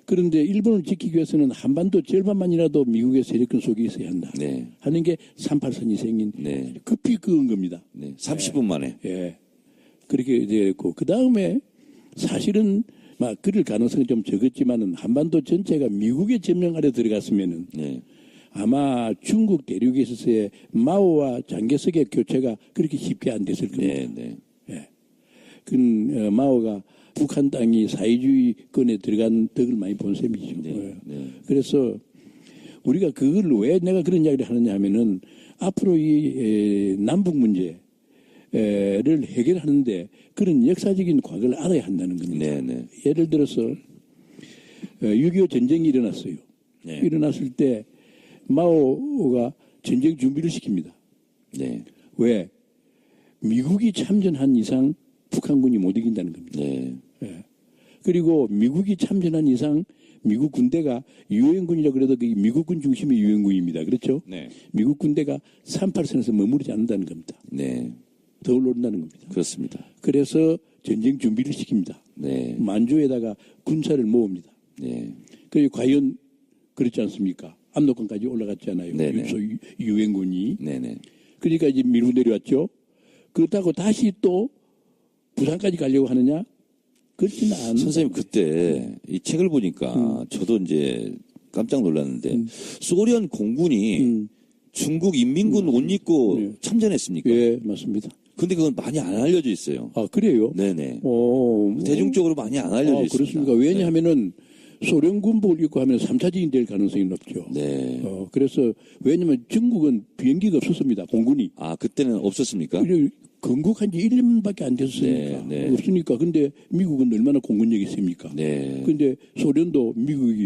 그런데 일본을 지키기 위해서는 한반도 절반만이라도 미국의 세력권 속에 있어야 한다. 하는 게 38선이 생긴 급히 그은 겁니다. 30분 만에. 그렇게 되었고 그 다음에 사실은 막 그럴 가능성이 좀 적었지만은 한반도 전체가 미국의 점령 아래 들어갔으면은 아마 중국 대륙에 있어서의 마오와 장개석의 교체가 그렇게 쉽게 안 됐을 겁니다. 마오가 북한 땅이 사회주의권에 들어간 덕을 많이 본 셈이죠. 그래서 우리가 그걸 왜 내가 그런 이야기를 하느냐 하면은 앞으로 이 남북 문제 를 해결하는데 그런 역사적인 과거를 알아야 한다는 겁니다. 예를 들어서 6.25 전쟁이 일어났어요. 일어났을 때 마오가 전쟁 준비를 시킵니다. 왜? 미국이 참전한 이상 북한군이 못 이긴다는 겁니다. 그리고 미국이 참전한 이상 미국 군대가 유엔군이라 그래도 그 미국군 중심의 유엔군입니다. 그렇죠? 미국 군대가 38선에서 머무르지 않는다는 겁니다. 더 올라온다는 겁니다. 그렇습니다. 그래서 전쟁 준비를 시킵니다. 만주에다가 군사를 모읍니다. 그리고 과연 그렇지 않습니까? 압록강까지 올라갔잖아요. 유엔군이. 그러니까 이제 밀고 내려왔죠. 그렇다고 다시 또 부산까지 가려고 하느냐? 그렇지는 않아요. 선생님 그때 이 책을 보니까 저도 이제 깜짝 놀랐는데 소련 공군이 중국 인민군 옷 입고 참전했습니까? 예, 맞습니다. 근데 그건 많이 안 알려져 있어요. 아, 그래요? 대중적으로 많이 안 알려져 있습니다. 그렇습니까? 왜냐하면은 소련 군복을 입고 하면 3차 지진 될 가능성이 높죠. 그래서 왜냐하면 중국은 비행기가 없었습니다. 공군이. 아, 그때는 없었습니까? 건국한 지 1년밖에 안 됐으니까. 없으니까. 근데 미국은 얼마나 공군력이 셉니까? 근데 소련도 미국이